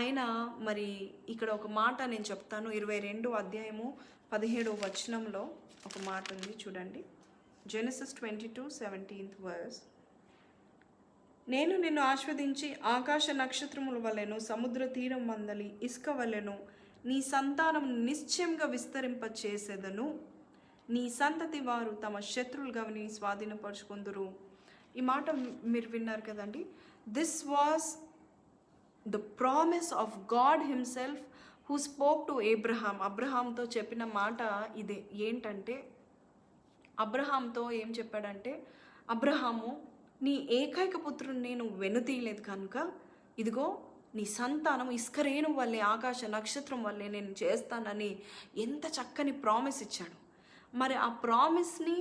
ఆయన మరి ఇక్కడ ఒక మాట నేను చెప్తాను. 22:17 ఒక మాట ఉంది చూడండి. జెనసిస్ 22:17 నేను నిన్ను ఆస్వాదించి ఆకాశ నక్షత్రముల వలెను సముద్ర తీరం మందలి ఇసుక వలెను నీ సంతానం నిశ్చయంగా విస్తరింప చేసేదను. నీ సంతతి వారు తమ శత్రువులు గవని స్వాధీనపరుచుకుందురు. ఈ మాట మీరు విన్నారు కదండి. This was the promise of God himself who spoke to Abraham. అబ్రహాంతో చెప్పిన మాట ఇదే. ఏంటంటే అబ్రహాంతో ఏం చెప్పాడంటే, అబ్రహాము నీ ఏకైక పుత్రుని నేను వెనుతీయలేదు కనుక ఇదిగో నీ సంతానం ఇస్కరేణు వల్లే ఆకాశ నక్షత్రం వల్లే నేను చేస్తానని ఎంత చక్కని ప్రామిస్ ఇచ్చాడు. మరి ఆ ప్రామిస్ని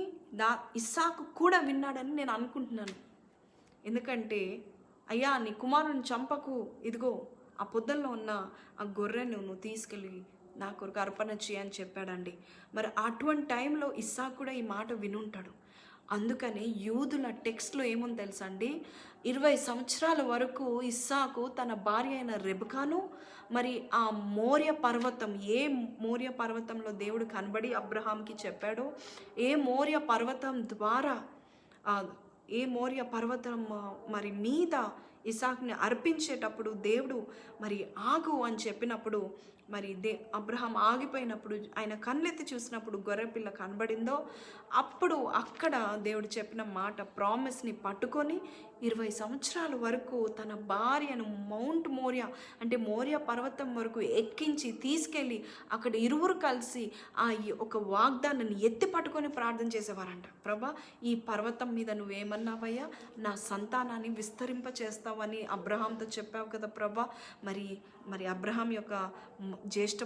ఇస్సాకు కూడా విన్నాడని నేను అనుకుంటున్నాను. ఎందుకంటే అయ్యా నీ కుమారుని చంపకు, ఇదిగో ఆ పొద్దల్లో ఉన్న ఆ గొర్రెను నువ్వు తీసుకెళ్ళి నా కొరకు అర్పణ చేయని చెప్పాడండి. మరి అటువంటి టైంలో ఇస్సాకు కూడా ఈ మాట వినుంటాడు. అందుకని యూదుల టెక్స్ట్లో ఏముంది తెలుసా అండి? 20 సంవత్సరాల వరకు ఇస్సాకు తన భార్య అయిన రెబెకాను మరి ఆ మోర్య పర్వతం, ఏ మోర్య పర్వతంలో దేవుడు కనబడి అబ్రహాంకి చెప్పాడో, ఏ మోర్య పర్వతం ద్వారా ఏ మోర్య పర్వతం మరి మీద ఇస్సాకుని అర్పించేటప్పుడు దేవుడు మరి ఆగు అని చెప్పినప్పుడు మరి అబ్రహాం ఆగిపోయినప్పుడు ఆయన కళ్ళెత్తి చూసినప్పుడు గొర్రెపిల్ల కనబడిందో అప్పుడు అక్కడ దేవుడు చెప్పిన మాట ప్రామిస్ని పట్టుకొని 20 సంవత్సరాల వరకు తన భార్యను మౌంట్ మోరియా అంటే మోరియా పర్వతం వరకు ఎక్కించి తీసుకెళ్ళి అక్కడ ఇరువురు కలిసి ఆ ఒక వాగ్దానాన్ని ఎత్తి పట్టుకొని ప్రార్థన చేసేవారంట. ప్రభా ఈ పర్వతం మీద నువ్వేమన్నావయ్యా, నా సంతానాన్ని విస్తరింప చేస్తావని అబ్రహాంతో చెప్పావు కదా ప్రభా, మరి మరి అబ్రహాం యొక్క జ్యేష్ఠ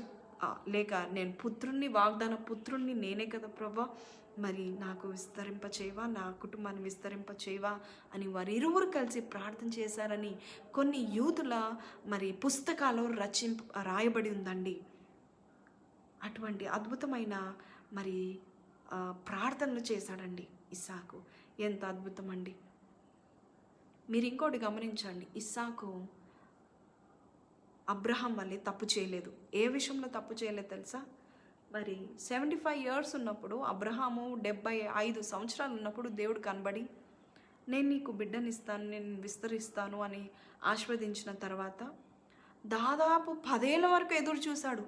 లేక నేను పుత్రుణ్ణి, వాగ్దాన పుత్రుణ్ణి నేనే కదా ప్రభా, మరి నాకు విస్తరింపచేయవా, నా కుటుంబాన్ని విస్తరింపచేయవా అని వారిరువురు కలిసి ప్రార్థన చేశారని కొన్ని యూదుల మరి పుస్తకాలు రాయబడి ఉందండి. అటువంటి అద్భుతమైన మరి ప్రార్థనలు చేశాడండి ఇస్సాకు. ఎంత అద్భుతం అండి. మీరు ఇంకోటి గమనించండి, ఇస్సాకు అబ్రహాం వల్లే తప్పు చేయలేదు. ఏ విషయంలో తప్పు చేయలేదు తెలుసా? మరి 75 years ఉన్నప్పుడు, అబ్రహాము 75 సంవత్సరాలు ఉన్నప్పుడు దేవుడు కనబడి నేను నీకు బిడ్డనిస్తాను, నేను విస్తరిస్తాను అని ఆశీర్వదించిన తర్వాత దాదాపు 10 ఏళ్ళ వరకు ఎదురు చూశాడు.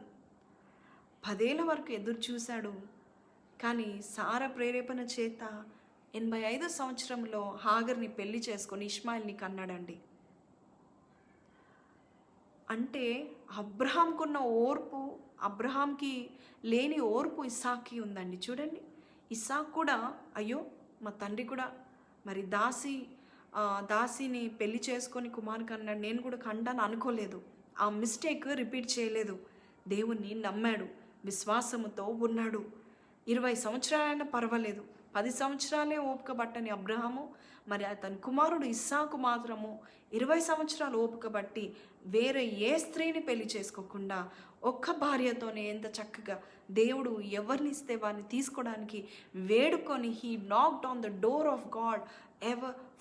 10 ఏళ్ళ వరకు ఎదురు చూశాడు. కానీ సార ప్రేరేపణ చేత 85 సంవత్సరంలో హాగర్ని పెళ్లి చేసుకొని ఇష్మాయిల్ని కన్నాడండి. అంటే అబ్రహాంకున్న ఓర్పు, అబ్రహాంకి లేని ఓర్పు ఇస్సాక్కి ఉందండి. చూడండి, ఇస్సాక్ కూడా అయ్యో మా తండ్రి కూడా మరి దాసిని పెళ్లి చేసుకొని కుమారుని కన్నాడు, నేను కూడా కంటాను అనుకోలేదు. ఆ మిస్టేక్ రిపీట్ చేయలేదు. దేవుణ్ణి నమ్మాడు, విశ్వాసముతో ఉన్నాడు. 20 సంవత్సరాలైనా పర్వాలేదు, 10 సంవత్సరాలే ఓపిక పట్టని అబ్రహాము మరి అతని కుమారుడు ఇస్సాకు మాత్రము 20 సంవత్సరాలు ఓపిక బట్టి వేరే ఏ స్త్రీని పెళ్లి చేసుకోకుండా ఒక్క భార్యతోనే ఎంత చక్కగా దేవుడు ఎవరిని ఇస్తే వారిని తీసుకోవడానికి వేడుకొని he knocked on the door of God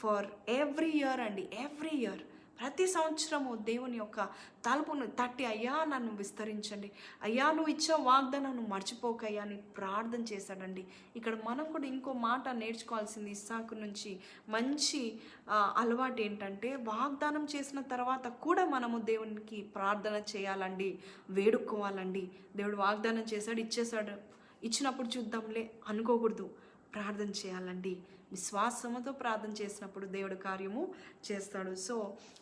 for every year అండి. ఎవ్రీ ఇయర్, ప్రతి సంవత్సరము దేవుని యొక్క తలుపును తట్టి, అయ్యా నన్ను విస్తరించండి, అయ్యా నువ్వు ఇచ్చే వాగ్దానం మర్చిపోకయ్యా అని ప్రార్థన చేశాడండి. ఇక్కడ మనం కూడా ఇంకో మాట నేర్చుకోవాల్సింది ఇస్సాకు నుంచి మంచి అలవాటు ఏంటంటే, వాగ్దానం చేసిన తర్వాత కూడా మనము దేవునికి ప్రార్థన చేయాలండి, వేడుకోవాలండి. దేవుడు వాగ్దానం చేశాడు, ఇచ్చినప్పుడు చూద్దాంలే అనుకోకూడదు, ప్రార్థన చేయాలండి. విశ్వాసముతో ప్రార్థన చేసినప్పుడు దేవుడు కార్యము చేస్తాడు. So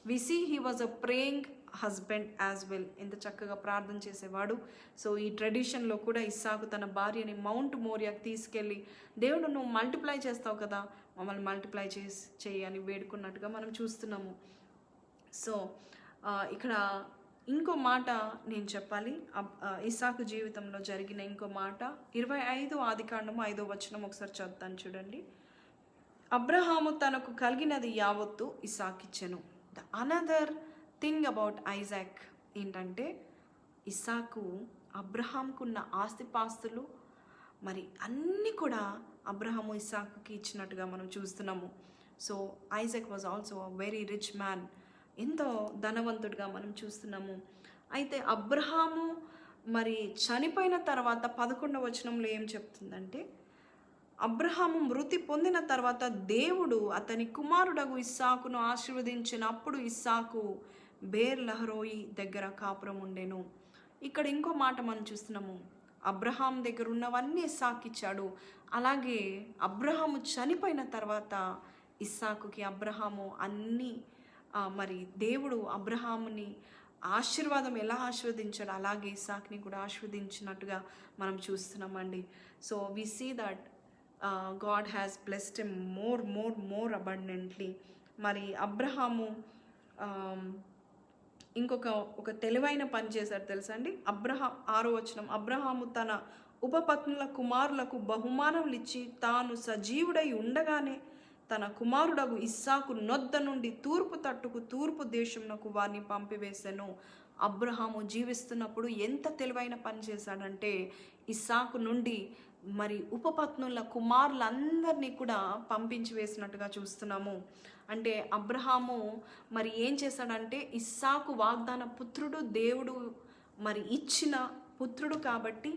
we see he was a praying husband as well. ఎంత చక్కగా ప్రార్థన చేసేవాడు. సో ఈ ట్రెడిషన్లో కూడా ఇస్సాకు తన భార్యని మౌంట్ మోరియాకి తీసుకెళ్ళి, దేవుడు నువ్వు మల్టిప్లై చేస్తావు కదా, మమ్మల్ని మల్టిప్లై చేయి అని వేడుకున్నట్టుగా మనం చూస్తున్నాము. సో ఇక్కడ ఇంకో మాట నేను చెప్పాలి. ఇస్సాకు జీవితంలో జరిగిన ఇంకో మాట 25 ఆదికాండము 5వ వచనం ఒకసారి చదువుతాను చూడండి. అబ్రహాము తనకు కలిగినది యావత్తు ఇస్సాకిచ్చెను. The another thing about Isaac ఏంటంటే, ఇస్సాకు అబ్రహాంకున్న ఆస్తిపాస్తులు మరి అన్నీ కూడా అబ్రహాము ఇస్సాకుకి ఇచ్చినట్టుగా మనం చూస్తున్నాము. So Isaac was also a very rich man, ఎంతో ధనవంతుడిగా మనం చూస్తున్నాము. అయితే అబ్రహాము మరి చనిపోయిన తర్వాత 11వ వచనంలో ఏం చెప్తుందంటే, అబ్రహాము మృతి పొందిన తర్వాత దేవుడు అతని కుమారుడగు ఇస్సాకును ఆశీర్వదించినప్పుడు ఇస్సాకు బేర్ లహరోయి దగ్గర కాపురం ఉండెను. ఇక్కడ ఇంకో మాట మనం చూస్తున్నాము, అబ్రహాం దగ్గర ఉన్నవన్నీ ఇస్సాకు ఇచ్చాడు. అలాగే అబ్రహాము చనిపోయిన తర్వాత ఇస్సాకుకి అబ్రహాము అన్నీ మరి దేవుడు అబ్రహాముని ఆశీర్వాదం ఎలా ఆశీర్వదించాడు అలాగే ఇస్సాక్ని కూడా ఆశీర్వదించినట్టుగా మనం చూస్తున్నామండి. So we see that God has blessed him more abundantly. మరి అబ్రహాము ఒక తెలివైన పని చేశాడు తెలుసా అండి. 6వ వచనం, అబ్రహాము తన ఉపపత్నుల కుమారులకు బహుమానములు ఇచ్చి తాను సజీవుడై ఉండగానే తన కుమారుడగు ఇస్సాకు నొద్ద నుండి తూర్పు తట్టుకు తూర్పు దేశమునకు వారిని పంపివేశాను. అబ్రహాము జీవిస్తున్నప్పుడు ఎంత తెలివైన పని చేశాడంటే, ఇస్సాకు నుండి మరి ఉపపత్నుల కుమారులందరినీ కూడా పంపించి వేసినట్టుగా చూస్తున్నాము. అంటే అబ్రహాము మరి ఏం చేశాడంటే, ఇస్సాకు వాగ్దాన పుత్రుడు, దేవుడు మరి ఇచ్చిన పుత్రుడు కాబట్టి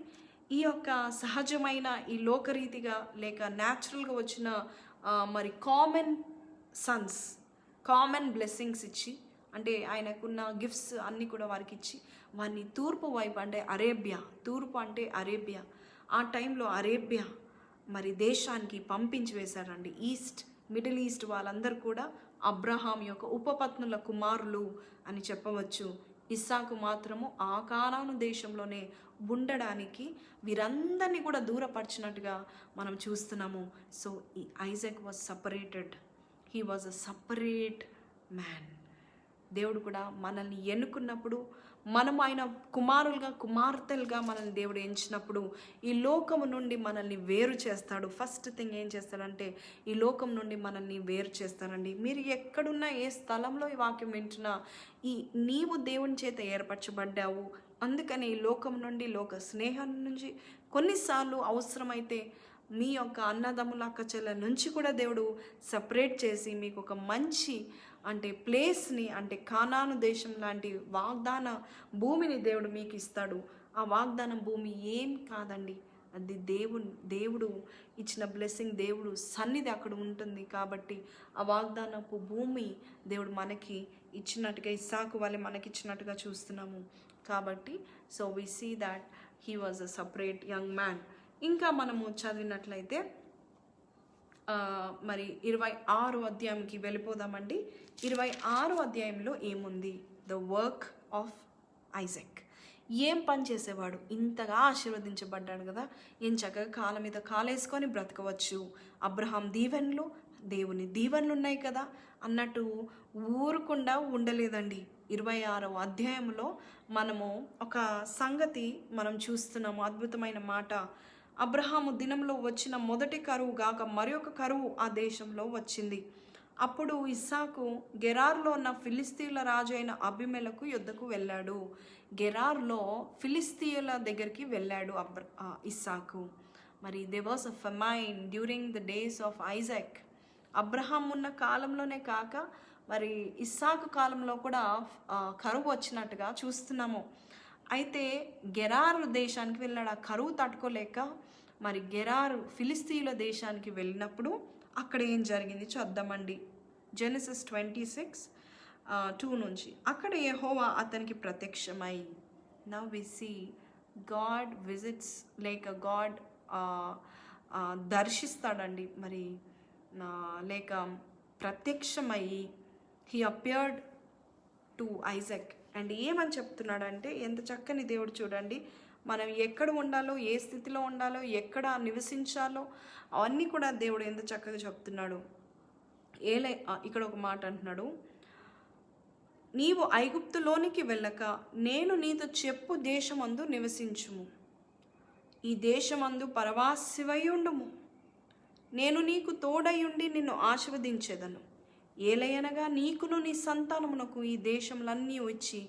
ఈ యొక్క సహజమైన ఈ లోకరీతిగా లేక న్యాచురల్గా వచ్చిన మరి కామన్ బ్లెస్సింగ్స్ ఇచ్చి, అంటే ఆయనకున్న గిఫ్ట్స్ అన్నీ కూడా వారికి ఇచ్చి వారిని తూర్పు వైపు అంటే అరేబియా ఆ టైంలో అరేబియా మరి దేశానికి పంపించి వేశారండి. మిడిల్ ఈస్ట్ వాళ్ళందరూ కూడా అబ్రహాం యొక్క ఉపపత్నుల కుమారులు అని చెప్పవచ్చు. ఇస్సాకు మాత్రము ఆ కానాను దేశంలోనే ఉండడానికి వీరందరినీ కూడా దూరపరిచినట్టుగా మనం చూస్తున్నాము. సో ఈ Isaac was separated, he was a separate man. దేవుడు కూడా మనల్ని ఎన్నుకున్నప్పుడు మనం ఆయన కుమారులుగా కుమార్తెలుగా మనల్ని దేవుడు ఎంచినప్పుడు ఈ లోకము నుండి మనల్ని వేరు చేస్తాడు. ఫస్ట్ థింగ్ ఏం చేస్తాడంటే ఈ లోకం నుండి మనల్ని వేరు చేస్తాడండి. మీరు ఎక్కడున్నా ఏ స్థలంలో ఈ వాక్యం వింటున్నా నీవు దేవుని చేత ఏర్పరచబడ్డావు. అందుకని ఈ లోకం నుండి, లోక స్నేహం నుంచి, కొన్నిసార్లు అవసరమైతే మీ యొక్క అన్నదమ్ముల అక్క చెల్లెల నుంచి కూడా దేవుడు సపరేట్ చేసి మీకు ఒక మంచి ప్లేస్ని కానాను దేశం లాంటి వాగ్దాన భూమిని దేవుడు మీకు ఇస్తాడు. ఆ వాగ్దానం భూమి ఏం కాదండి, అది దేవుడు ఇచ్చిన బ్లెస్సింగ్, దేవుడు సన్నిధి అక్కడ ఉంటుంది. కాబట్టి ఆ వాగ్దానపు భూమి దేవుడు మనకి ఇచ్చినట్టుగా, ఇస్సాకు వాళ్ళే మనకిచ్చినట్టుగా చూస్తున్నాము. కాబట్టి so we see that he was a separate young man. ఇంకా మనము చదివినట్లయితే మరి 26వ అధ్యాయంకి వెళ్ళిపోదామండి. 26వ అధ్యాయంలో ఏముంది? The work of Isaac. ఏం పని చేసేవాడు, ఇంతగా ఆశీర్వదించబడ్డాడు కదా, ఏం చక్కగా కాళ్ళ మీద కాలేసుకొని బ్రతకవచ్చు, అబ్రహాం దీవెనలు, దేవుని దీవెనలు ఉన్నాయి కదా అన్నట్టు ఊరుకుండా ఉండలేదండి. 26వ అధ్యాయంలో మనము ఒక సంగతి మనం చూస్తున్నాము, అద్భుతమైన మాట. అబ్రహాము దినంలో వచ్చిన మొదటి కరువు గాక మరి ఒక కరువు ఆ దేశంలో వచ్చింది. అప్పుడు ఇస్సాకు గెరార్లో ఉన్న ఫిలిస్తీయుల రాజు అయిన అబీమెలెకు యుద్ధకు వెళ్ళాడు. గెరార్లో ఫిలిస్తీయుల దగ్గరికి వెళ్ళాడు ఇస్సాకు. మరి they was a famine during the days of Isaac. Abraham ఉన్న కాలంలోనే కాక మరి ఇస్సాకు కాలంలో కూడా కరువు వచ్చినట్టుగా చూస్తున్నాము. అయితే గెరారు దేశానికి వెళ్ళాడు. ఆ కరువు తట్టుకోలేక మరి గెరారు ఫిలిస్తీయుల దేశానికి వెళ్ళినప్పుడు అక్కడ ఏం జరిగింది చూద్దామండి. జెనసిస్ 26:2 నుంచి. అక్కడ యెహోవా అతనికి ప్రత్యక్షమై, now we see God visits, లేక గాడ్ దర్శిస్తాడండి, మరి లేక ప్రత్యక్షమయ్యి he appeared to Isaac. And ఏమని చెప్తున్నాడంటే, ఎంత చక్కని దేవుడు చూడండి. మనం ఎక్కడ ఉండాలో, ఏ స్థితిలో ఉండాలో, ఎక్కడ నివసించాలో అవన్నీ కూడా దేవుడు ఎంత చక్కగా చెప్తున్నాడు. ఇక్కడ ఒక మాట అంటున్నాడు, నీవు ఐగుప్తులోనికి వెళ్ళక నేను నీతో చెప్పు దేశమందు నివసించుము, ఈ దేశమందు పరవాసివై ఉండుము, నేను నీకు తోడయుండి నిన్ను ఆశీర్వదించేదను. ఏలయనగా నీకును నీ సంతానమునకు ఈ దేశములన్నీ వచ్చి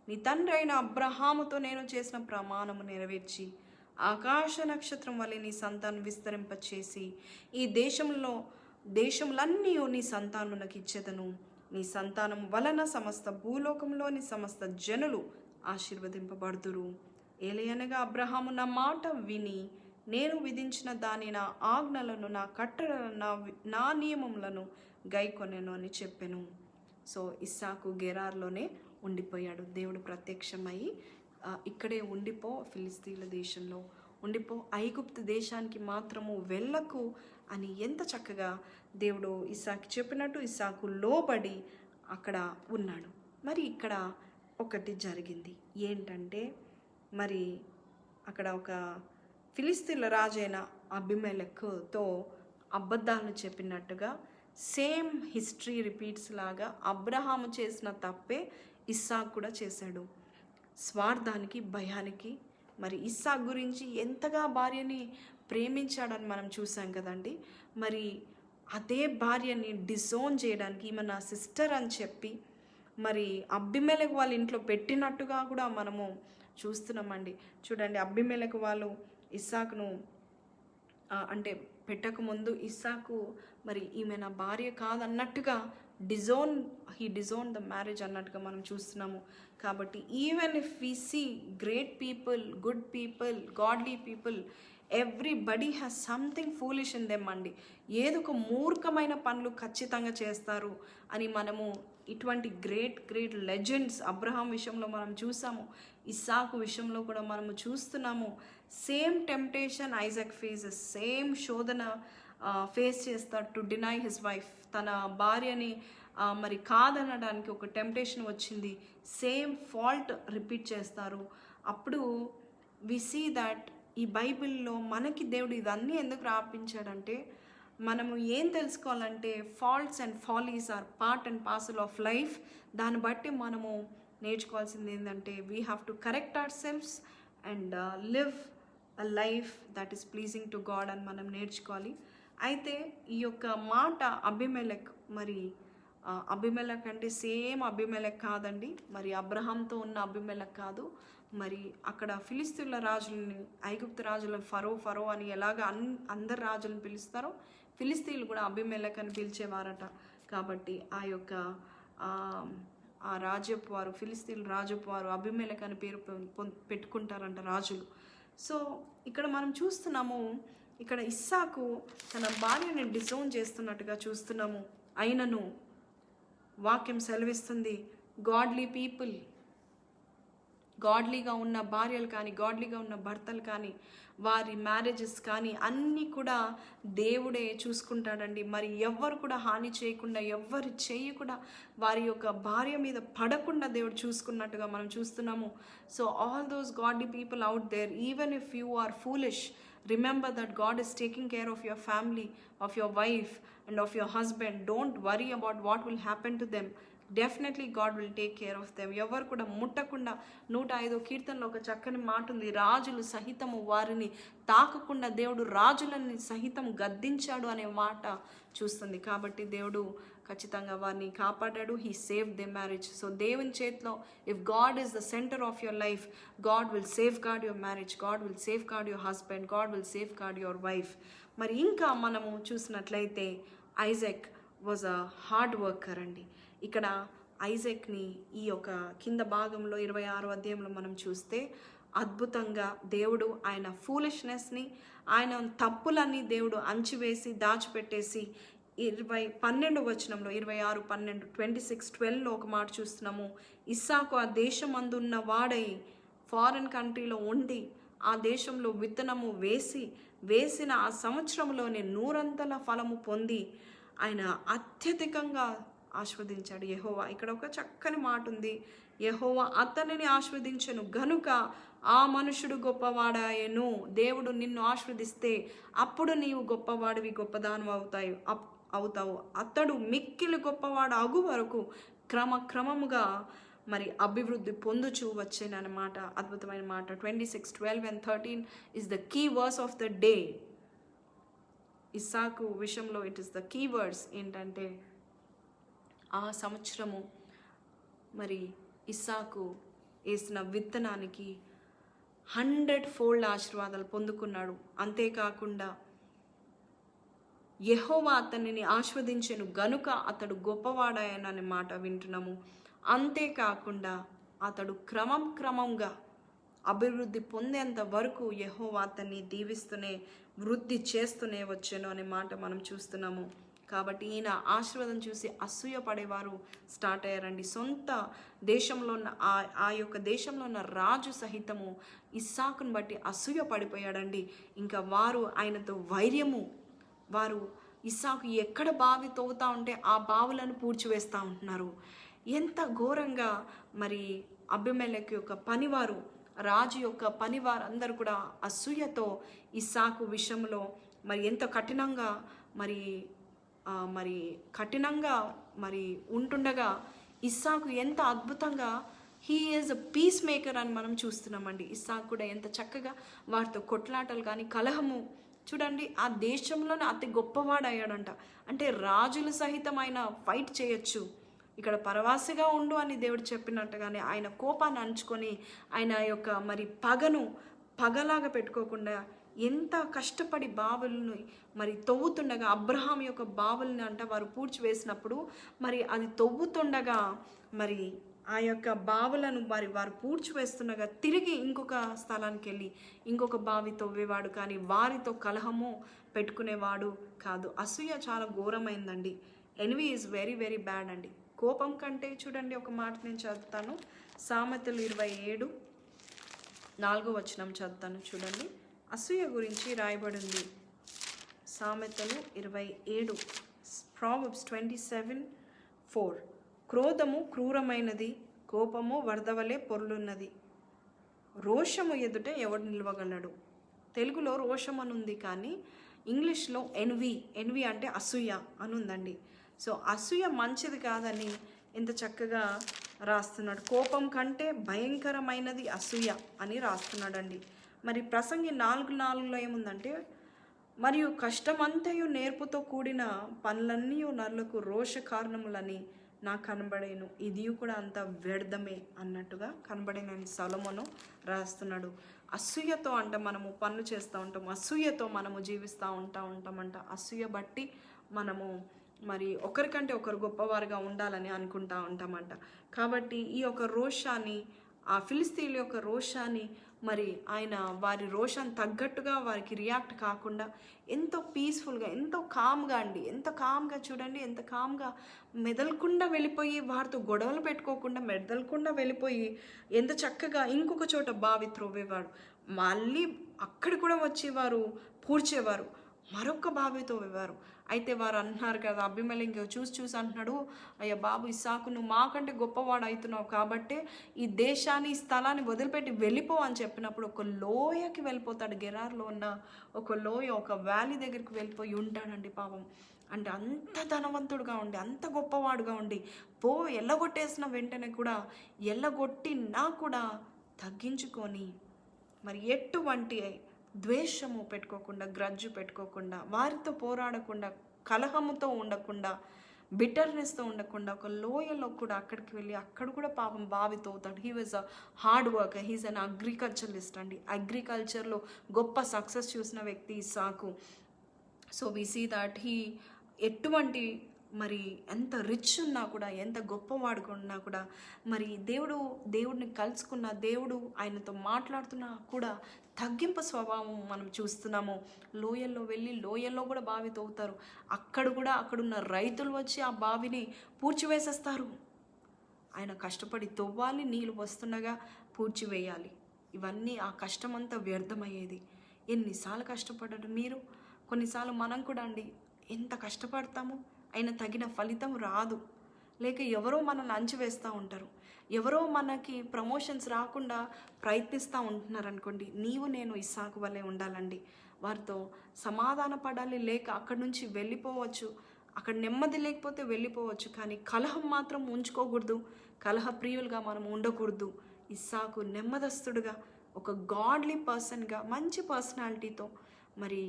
నీ తండ్రి అయిన అబ్రహాముతో నేను చేసిన ప్రమాణము నెరవేర్చి ఆకాశ నక్షత్రం వలె నీ సంతానం విస్తరింపచేసి ఈ దేశములన్నీ నీ సంతానమునకు ఇచ్చేదను. నీ సంతానం వలన సమస్త భూలోకంలోని సమస్త జనులు ఆశీర్వదింపబడుదురు. ఏలయనగా అబ్రహాము నా మాట విని నేను విధించిన దాని, నా ఆజ్ఞలను, నా కట్టడలను, నా నియమములను గైకొనెను అని చెప్పెను. సో ఇస్సాకు గెరార్లోనే ఉండిపోయాడు. దేవుడు ప్రత్యక్షమై ఇక్కడే ఉండిపో, ఫిలిస్తీన్ల దేశంలో ఉండిపో, ఐగుప్తు దేశానికి మాత్రము వెళ్ళకు అని ఎంత చక్కగా దేవుడు ఇస్సాకు చెప్పినట్టు ఇస్సాకు లోబడి అక్కడ ఉన్నాడు. మరి ఇక్కడ ఒకటి జరిగింది ఏంటంటే, మరి అక్కడ ఒక ఫిలిస్తీన్ల రాజైన అబీమెలెకుతో అబద్ధాలు చెప్పినట్టుగా సేమ్ హిస్టరీ రిపీట్స్ లాగా అబ్రహాము చేసిన తప్పే ఇస్సాకు కూడా చేశాడు. స్వార్థానికి, భయానికి, మరి ఇస్సాకు గురించి ఎంతగా భార్యని ప్రేమించాడని మనం చూసాం కదండి. మరి అదే భార్యని డిసోన్ చేయడానికి ఈమె నా సిస్టర్ అని చెప్పి మరి అబీమెలెకు వాళ్ళ ఇంట్లో పెట్టినట్టుగా కూడా మనము చూస్తున్నామండి. చూడండి, అబీమెలెకు వాళ్ళు ఇస్సాకును పెట్టకముందు ఇస్సాకు మరి ఈమె నా భార్య కాదన్నట్టుగా హీ డిజోన్ ద మ్యారేజ్ అన్నట్టుగా మనం చూస్తున్నాము. కాబట్టి even if we see great people, good people, godly people, everybody has something foolish in them అండి. ఏదో ఒక మూర్ఖమైన పనులు ఖచ్చితంగా చేస్తారు అని మనము ఇటువంటి గ్రేట్ లెజెండ్స్ అబ్రహాం విషయంలో మనం చూసాము, ఇస్సాకు విషయంలో కూడా మనము చూస్తున్నాము. Same temptation Isaac faces, same శోధన ఫేస్ చేస్తాడు టు డినై హిస్ వైఫ్. తన భార్యని మరి కాదనడానికి ఒక టెంప్టేషన్ వచ్చింది, సేమ్ ఫాల్ట్ రిపీట్ చేస్తారు. అప్పుడు వి సీ దట్ ఈ బైబిల్లో మనకి దేవుడు ఇవన్నీ ఎందుకు రాపించాడంటే, మనము ఏం తెలుసుకోవాలంటే faults and follies are part and parcel of life. దాన్ని బట్టి మనము నేర్చుకోవాల్సింది ఏంటంటే we have to correct our selfs and live a life that is pleasing to God అని మనం నేర్చుకోవాలి. అయితే ఈ యొక్క మాట అబీమెలెక్, మరి అబీమెలెక్ అంటే సేమ్ అబీమెలెక్ కాదండి, మరి అబ్రహాంతో ఉన్న అబీమెలెక్ కాదు. మరి అక్కడ ఫిలిస్తీన్ల రాజులని, ఐగుప్తు రాజులను ఫరో అని ఎలాగ అందరు రాజులను పిలుస్తారో ఫిలిస్తీన్లు కూడా అబీమెలెక్ అని పిలిచేవారట. కాబట్టి ఆ యొక్క ఆ రాజ్యపు వారు, ఫిలిస్తీన్ రాజ్యపు వారు అబీమెలెక్ అని పేరు పెట్టుకుంటారంట రాజులు. సో ఇక్కడ మనం చూస్తున్నాము, ఇక్కడ ఇస్సాకు తన భార్యని డిసోన్ చేస్తున్నట్టుగా చూస్తున్నాము. అయినను వాక్యం సెలవిస్తుంది, గాడ్లీ పీపుల్, గాడ్లీగా ఉన్న భార్యలు కానీ, గాడ్లీగా ఉన్న భర్తలు కానీ, వారి మ్యారేజెస్ కానీ అన్నీ కూడా దేవుడే చూసుకుంటాడండి. మరి ఎవ్వరు కూడా హాని చేయకుండా, ఎవ్వరు చెయ్యి కూడా వారి యొక్క భార్య మీద పడకుండా దేవుడు చూసుకున్నట్టుగా మనం చూస్తున్నాము. So all those godly people out there, even if you are foolish, remember that God is taking care of your family, of your wife and of your husband. Don't worry about what will happen to them. Definitely God will take care of them. ఎవరు కూడా ముట్టకుండా, 105వ కీర్తనలో ఒక చక్కని మాట ఉంది, రాజులు సహితము వారిని తాకకుండా దేవుడు రాజులని సహితం గద్దించాడు అనే మాట చూస్తుంది. కాబట్టి దేవుడు ఖచ్చితంగా వారిని కాపాడాడు. He save the marriage. So దేవుని చేతిలో, if God is the centre of your life, God will safeguard your marriage, God will safeguard your husband, God will safeguard your wife. మరి ఇంకా మనము చూసినట్లయితే Isaac was a hard worker అండి. ఇక్కడ ఐజాక్ని ఈ యొక్క కింద భాగంలో 26వ అధ్యాయంలో మనం చూస్తే అద్భుతంగా దేవుడు ఆయన ఫూలిష్నెస్ని, ఆయన తప్పులన్నీ దేవుడు అంచివేసి దాచిపెట్టేసి 12వ వచనంలో 26:12 26:12లో ఒక మాట చూస్తున్నాము, ఇస్సాకు ఆ దేశమందున్న వాడై ఫారెన్ కంట్రీలో ఉండి ఆ దేశంలో విత్తనము వేసిన ఆ సంవత్సరంలోనే 100 ఫలము పొంది ఆయన అత్యధికంగా ఆస్వాదించాడు యెహోవా. ఇక్కడ ఒక చక్కని మాట ఉంది, యెహోవా అతనిని ఆస్వాదించెను గనుక ఆ మనుషుడు గొప్పవాడాయను. దేవుడు నిన్ను ఆస్వాదిస్తే అప్పుడు నీవు గొప్పవాడివి, గొప్పదానం అవుతావు. అతడు మిక్కిలి గొప్పవాడు అగు వరకు క్రమముగా మరి అభివృద్ధి పొందుచూ వచ్చేనమాట. అద్భుతమైన మాట. 26:12 and 13 is the key verse of the day. ఇస్సాకు విషయంలో it is the key words. ఏంటంటే ఆ సంవత్సరము మరి ఇస్సాకు వేసిన విత్తనానికి 100-fold ఆశీర్వాదాలు పొందుకున్నాడు. అంతేకాకుండా యెహోవా అతనిని ఆస్వాదించెను గనుక అతడు గొప్పవాడాయననే మాట వింటున్నాము. అంతేకాకుండా అతడు క్రమంగా అభివృద్ధి పొందేంత వరకు యెహోవా అతన్ని దీవిస్తూనే వృద్ధి చేస్తూనే వచ్చాను అనే మాట మనం చూస్తున్నాము. కాబట్టి ఈయన ఆశీర్వాదం చూసి అసూయ పడేవారు స్టార్ట్ అయ్యారండి. సొంత దేశంలో ఉన్న ఆ యొక్క దేశంలో ఉన్న రాజు సహితము ఇస్సాకును బట్టి అసూయ పడిపోయాడండి. ఇంకా వారు ఆయనతో వైర్యము, వారు ఇస్సాకు ఎక్కడ బావి తవ్వుతూ ఉంటే ఆ బావులను పూడ్చివేస్తూ ఉంటున్నారు. ఎంత ఘోరంగా మరి అబీమెలెకు యొక్క పనివారు, రాజు యొక్క పనివారు అందరూ కూడా అసూయతో ఇస్సాకు విషయంలో మరి ఎంత కఠినంగా మరి ఉంటుండగా ఇస్సాకు ఎంత అద్భుతంగా he is a peace maker అని మనం చూస్తున్నామండి. ఇస్సాకు కూడా ఎంత చక్కగా వారితో కొట్లాటలు కానీ కలహము చూడండి, ఆ దేశంలోనే అతి గొప్పవాడు అయ్యాడంట. అంటే రాజులు సహితమైన ఫైట్ చేయొచ్చు. ఇక్కడ పరవాసిగా ఉండు అని దేవుడు చెప్పినట్టుగానే ఆయన కోపాన్ని అంచుకొని ఆయన యొక్క మరి పగలాగా పెట్టుకోకుండా ఎంత కష్టపడి బావులను మరి తవ్వుతుండగా, అబ్రహాం యొక్క బావుల్ని అంట వారు పూడ్చివేసినప్పుడు మరి అది తవ్వుతుండగా మరి ఆ యొక్క బావులను వారు పూడ్చివేస్తుండగా తిరిగి ఇంకొక స్థలానికి వెళ్ళి ఇంకొక బావి తవ్వేవాడు, కానీ వారితో కలహము పెట్టుకునేవాడు కాదు. అసూయ చాలా ఘోరమైందండి. Envy is very very bad అండి. కోపం కంటే చూడండి, ఒక మాట నేను చదువుతాను. సామెతలు 27:4 వచనం చదువుతాను చూడండి. అసూయ గురించి రాయబడింది. సామెతలు 27, Proverbs 27:4. క్రోధము క్రూరమైనది, కోపము వరదవలే పొర్లున్నది, రోషము ఎదుట ఎవడు నిలవగలడు. తెలుగులో రోషం అని ఉంది, కానీ ఇంగ్లీష్లో ఎన్వి అంటే అసూయ అని ఉందండి. సో అసూయ మంచిది కాదని ఎంత చక్కగా రాస్తున్నాడు. కోపం కంటే భయంకరమైనది అసూయ అని రాస్తున్నాడండి. మరి ప్రసంగి 4:4లో ఏముందంటే, మరియు కష్టమంతయు నేర్పుతో కూడిన పనులన్నీ నరులకు రోష కారణములని నాకు కనబడేను, ఇది కూడా అంత వ్యర్థమే అన్నట్టుగా కనబడేనని సొలొమోను రాస్తున్నాడు. అసూయతో అంటే మనము పనులు చేస్తూ ఉంటాం, అసూయతో మనము జీవిస్తూ ఉంటామంట. అసూయ బట్టి మనము మరి ఒకరికంటే ఒకరు గొప్పవారుగా ఉండాలని అనుకుంటా ఉంటామంట. కాబట్టి ఈ యొక్క రోషాన్ని, ఆ ఫిలిస్తీన్ల యొక్క రోషాన్ని మరి ఆయన వారి రోషాన్ని తగ్గట్టుగా వారికి రియాక్ట్ కాకుండా ఎంతో పీస్ఫుల్గా, ఎంతో కామ్గా అండి, ఎంత కామ్గా చూడండి, ఎంత కామ్గా మెదలకుండా వెళ్ళిపోయి వారితో గొడవలు పెట్టుకోకుండా మెదలకుండా వెళ్ళిపోయి ఎంత చక్కగా ఇంకొక చోట బావి త్రవ్వేవాడు. మళ్ళీ అక్కడ కూడా వచ్చి వారు పూడ్చేవారు, మరొక బావితో వేవారు. అయితే వారు అంటున్నారు కదా, అబీమెలెకు చూసి అంటున్నాడు, అయ్యా బాబు ఇస్సాకు, నువ్వు మాకంటే గొప్పవాడు అవుతున్నావు కాబట్టే ఈ దేశాన్ని, ఈ స్థలాన్ని వదిలిపెట్టి వెళ్ళిపో అని చెప్పినప్పుడు ఒక లోయకి వెళ్ళిపోతాడు. గెరార్లో ఉన్న ఒక లోయ, ఒక వ్యాలీ దగ్గరికి వెళ్ళిపోయి ఉంటాడండి పాపం. అంటే అంత ధనవంతుడుగా ఉండి, అంత గొప్పవాడుగా ఉండి ఎల్లగొట్టేసిన వెంటనే కూడా ఎల్లగొట్టినా కూడా తగ్గించుకొని మరి ఎటువంటి ద్వేషము పెట్టుకోకుండా, గ్రడ్జు పెట్టుకోకుండా, వారితో పోరాడకుండా, కలహముతో ఉండకుండా, బిటర్నెస్తో ఉండకుండా ఒక లోయలో కూడా అక్కడికి వెళ్ళి అక్కడ కూడా పాపం బావి తవ్వుతాడు. He was a hard worker, he's an agriculturalist అండి. అగ్రికల్చర్లో గొప్ప సక్సెస్ చూసిన వ్యక్తి ఇస్సాకు. So we see that he ఎటువంటి మరి ఎంత రిచ్ ఉన్నా కూడా, ఎంత గొప్పవాడుగా ఉన్నా కూడా, మరి దేవుడిని కలుసుకున్న, దేవుడు ఆయనతో మాట్లాడుతున్నా కూడా తగ్గింపు స్వభావం మనం చూస్తున్నాము. లోయల్లో వెళ్ళి లోయల్లో కూడా బావి తవ్వుతారు. అక్కడున్న రైతులు వచ్చి ఆ బావిని పూడ్చివేసేస్తారు. ఆయన కష్టపడి తవ్వాలి, నీళ్ళు వస్తుండగా పూడ్చివేయాలి. ఇవన్నీ ఆ కష్టమంతా వ్యర్థమయ్యేది. ఎన్నిసార్లు కష్టపడ్డారు మీరు, కొన్నిసార్లు మనం కూడా అండి ఎంత కష్టపడతాము, అయినా తగిన ఫలితం రాదు. లేక ఎవరో మనల్ని అంచివేస్తూ ఉంటారు, ఎవరో మనకి ప్రమోషన్స్ రాకుండా ప్రయత్నిస్తూ ఉంటున్నారు అనుకోండి. నేను ఇస్సాకు వల్లే ఉండాలండి. వారితో సమాధాన పడాలి, లేక అక్కడి నుంచి వెళ్ళిపోవచ్చు. అక్కడ నెమ్మది లేకపోతే వెళ్ళిపోవచ్చు, కానీ కలహం మాత్రం ఉంచుకోకూడదు. కలహ ప్రియులుగా మనం ఉండకూడదు. ఇస్సాకు నెమ్మదస్తుడుగా, ఒక గాడ్లీ పర్సన్గా, మంచి పర్సనాలిటీతో మరి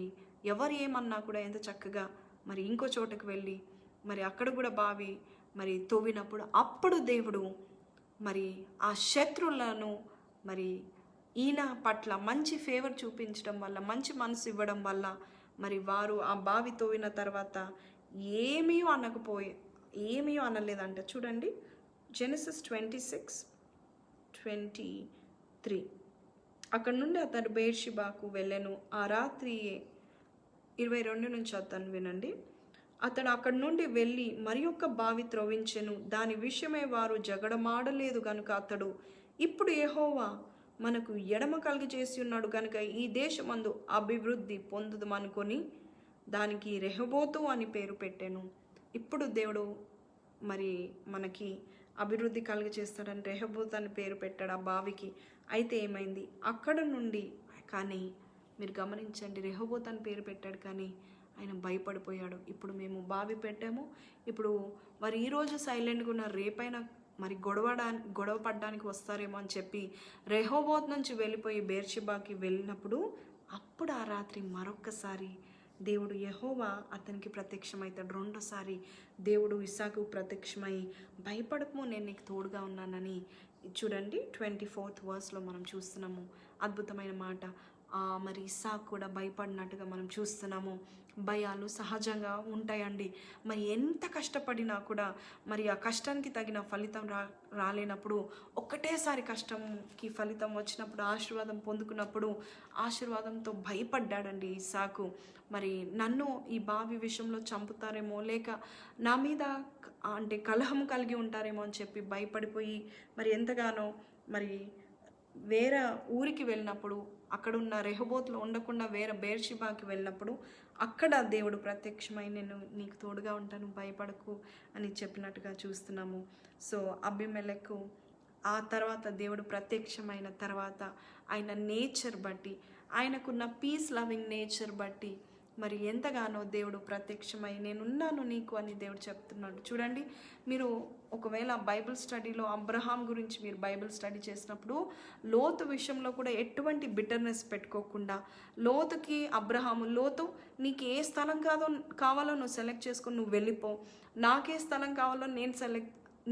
ఎవరు ఏమన్నా కూడా ఎంత చక్కగా మరి ఇంకో చోటకు వెళ్ళి మరి అక్కడ కూడా బావి మరి తవ్వినప్పుడు అప్పుడు దేవుడు మరి ఆ శత్రువులను మరి ఈయన పట్ల మంచి ఫేవర్ చూపించడం వల్ల, మంచి మనసు ఇవ్వడం వల్ల మరి వారు ఆ బావి తవ్విన తర్వాత ఏమీ అనలేదంట. చూడండి జెనసిస్ 26:23. అక్కడ నుండి అతడు బెయేర్షెబాకు వెళ్ళెను. ఆ రాత్రి 22 నుంచి అతను వినండి. అతడు అక్కడి నుండి వెళ్ళి మరి ఒక్క బావి త్రవ్వించెను. దాని విషయమే వారు జగడమాడలేదు గనుక అతడు, ఇప్పుడు యెహోవా మనకు ఎడమ కలుగజేసి ఉన్నాడు కనుక ఈ దేశమందు అభివృద్ధి పొందుదమనుకొని దానికి రెహోబోతు అని పేరు పెట్టాను. ఇప్పుడు దేవుడు మరి మనకి అభివృద్ధి కలుగజేస్తాడని రెహోబోతు అని పేరు పెట్టాడు ఆ బావికి. అయితే ఏమైంది అక్కడ నుండి, కానీ మీరు గమనించండి, రెహోబోతు అని పేరు పెట్టాడు కానీ ఆయన భయపడిపోయాడు. ఇప్పుడు మేము బావి పెట్టాము, ఇప్పుడు మరి ఈరోజు సైలెంట్గా ఉన్న, రేపైనా మరి గొడవ పడడానికి వస్తారేమో అని చెప్పి రెహోబోత్ నుంచి వెళ్ళిపోయి బెయేర్షెబాకి వెళ్ళినప్పుడు అప్పుడు ఆ రాత్రి మరొక్కసారి దేవుడు యెహోవా అతనికి ప్రత్యక్షమవుతాడు. రెండోసారి దేవుడు ఇస్సాకు ప్రత్యక్షమై, భయపడకము, నేను నీకు తోడుగా ఉన్నానని. చూడండి 24th verseలో మనం చూస్తున్నాము అద్భుతమైన మాట. మరి ఇస్సాకు కూడా భయపడినట్టుగా మనం చూస్తున్నాము. భయాలు సహజంగా ఉంటాయండి. మరి ఎంత కష్టపడినా కూడా మరి ఆ కష్టానికి తగిన ఫలితం రాలేనప్పుడు, ఒక్కటేసారి కష్టంకి ఫలితం వచ్చినప్పుడు, ఆశీర్వాదం పొందుకున్నప్పుడు ఆశీర్వాదంతో భయపడ్డాడండి ఇస్సాకు. మరి నన్ను ఈ బావి విషయంలో చంపుతారేమో, లేక నా మీద అంటే కలహం కలిగి ఉంటారేమో అని చెప్పి భయపడిపోయి మరి ఎంతగానో మరి వేరే ఊరికి వెళ్ళినప్పుడు, అక్కడున్న రెహోబోత్లో ఉండకుండా వేరే బెయేర్షెబాకి వెళ్ళినప్పుడు అక్కడ దేవుడు ప్రత్యక్షమై, నేను నీకు తోడుగా ఉంటాను, భయపడకు అని చెప్పినట్టుగా చూస్తున్నాము. సో అబీమెలెకు ఆ తర్వాత దేవుడు ప్రత్యక్షమైన తర్వాత ఆయన నేచర్ బట్టి, ఆయనకున్న పీస్ లవింగ్ నేచర్ బట్టి మరి ఎంతగానో దేవుడు ప్రత్యక్షమై నేనున్నాను నీకు అని దేవుడు చెప్తున్నాడు. చూడండి, మీరు ఒకవేళ బైబిల్ స్టడీలో అబ్రహాం గురించి మీరు బైబిల్ స్టడీ చేసినప్పుడు లోతు విషయంలో కూడా ఎటువంటి బిటర్నెస్ పెట్టుకోకుండా, లోతుకి లోతు నీకు ఏ స్థలం కావాలో నువ్వు సెలెక్ట్ చేసుకొని నువ్వు వెళ్ళిపో, నాకే స్థలం కావాలో నేను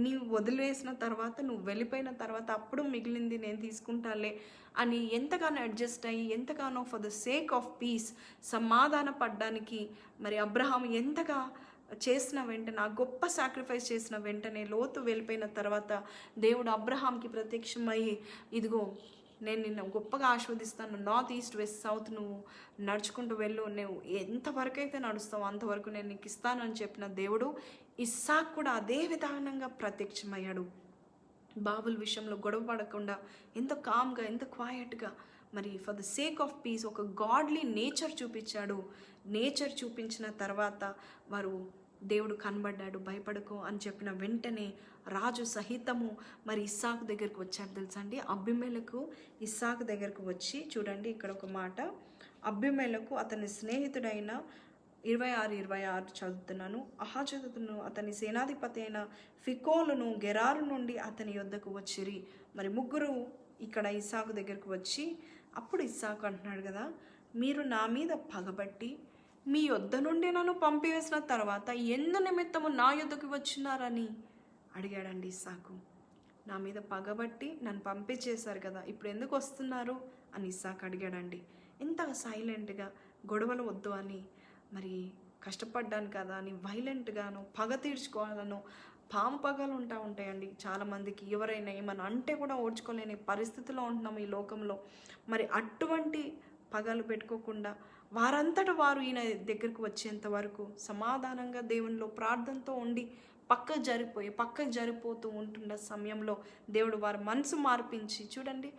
నీవు వదిలేసిన తర్వాత నువ్వు వెళ్ళిపోయిన తర్వాత అప్పుడు మిగిలింది నేను తీసుకుంటాలే అని ఎంతగానో అడ్జస్ట్ అయ్యి, ఎంతగానో for the sake of piece సమాధాన పడ్డానికి మరి అబ్రహాం ఎంతగా చేసిన వెంటనే, ఆ గొప్ప సాక్రిఫైస్ చేసిన వెంటనే లోతు వెళ్ళిపోయిన తర్వాత దేవుడు అబ్రహాంకి ప్రత్యక్షమయ్యి, ఇదిగో నేను నిన్ను గొప్పగా ఆస్వాదిస్తాను, నార్త్ ఈస్ట్ వెస్ట్ సౌత్ నువ్వు నడుచుకుంటూ వెళ్ళు, నువ్వు ఎంతవరకు అయితే నడుస్తావో అంతవరకు నేను నీకు ఇస్తానని చెప్పిన దేవుడు ఇస్సాకు కూడా అదే విధానంగా ప్రత్యక్షమయ్యాడు. బాబుల విషయంలో గొడవ పడకుండా ఎంతో కామ్గా, ఎంతో క్వైట్గా, మరి for the sake of piece ఒక గాడ్లీ నేచర్ చూపించాడు. నేచర్ చూపించిన తర్వాత దేవుడు కనబడ్డాడు, భయపడకు అని చెప్పిన వెంటనే రాజు సహితము మరి ఇస్సాకు దగ్గరకు వచ్చాడు. తెలుసా అండి, అబీమెలెకు ఇస్సాకు దగ్గరకు వచ్చి, చూడండి ఇక్కడ ఒక మాట, అబీమెలెకు అతని స్నేహితుడైన 26 చదువుతున్నాను. చదువుతున్నాను, అతని సేనాధిపతి అయిన ఫికోలును గెరారు నుండి అతని యొద్దకు వచ్చిరి. మరి ముగ్గురు ఇక్కడ ఇస్సాకు దగ్గరకు వచ్చి, అప్పుడు ఇస్సాకు అంటున్నాడు కదా, మీరు నా మీద పగబట్టి మీ యొద్ద నుండి నన్ను పంపివేసిన తర్వాత ఎందు నిమిత్తము నా యొద్దకు వచ్చినారని అడిగాడండి ఇస్సాకు. నా మీద పగబట్టి నన్ను పంపించేశారు కదా, ఇప్పుడు ఎందుకు వస్తున్నారు అని ఇస్సాకు అడిగాడండి. ఎంత సైలెంట్గా, గొడవలు వద్దు అని, మరి కష్టపడ్డాను కదా అని వైలెంట్గాను, పగ తీర్చుకోవాలను, పాము పగలు ఉంటాయండి చాలామందికి. ఎవరైనా ఏమన్నా అంటే కూడా ఓడ్చుకోలేని పరిస్థితిలో ఉంటున్నాము ఈ లోకంలో. మరి అటువంటి పగలు పెట్టుకోకుండా వారంతట వారు ఈయన దగ్గరకు వచ్చేంత వరకు సమాధానంగా దేవునిలో ప్రార్థనతో ఉండి పక్కకు జరిపోతూ ఉంటున్న సమయంలో దేవుడు వారి మనసు మార్పించి, చూడండి,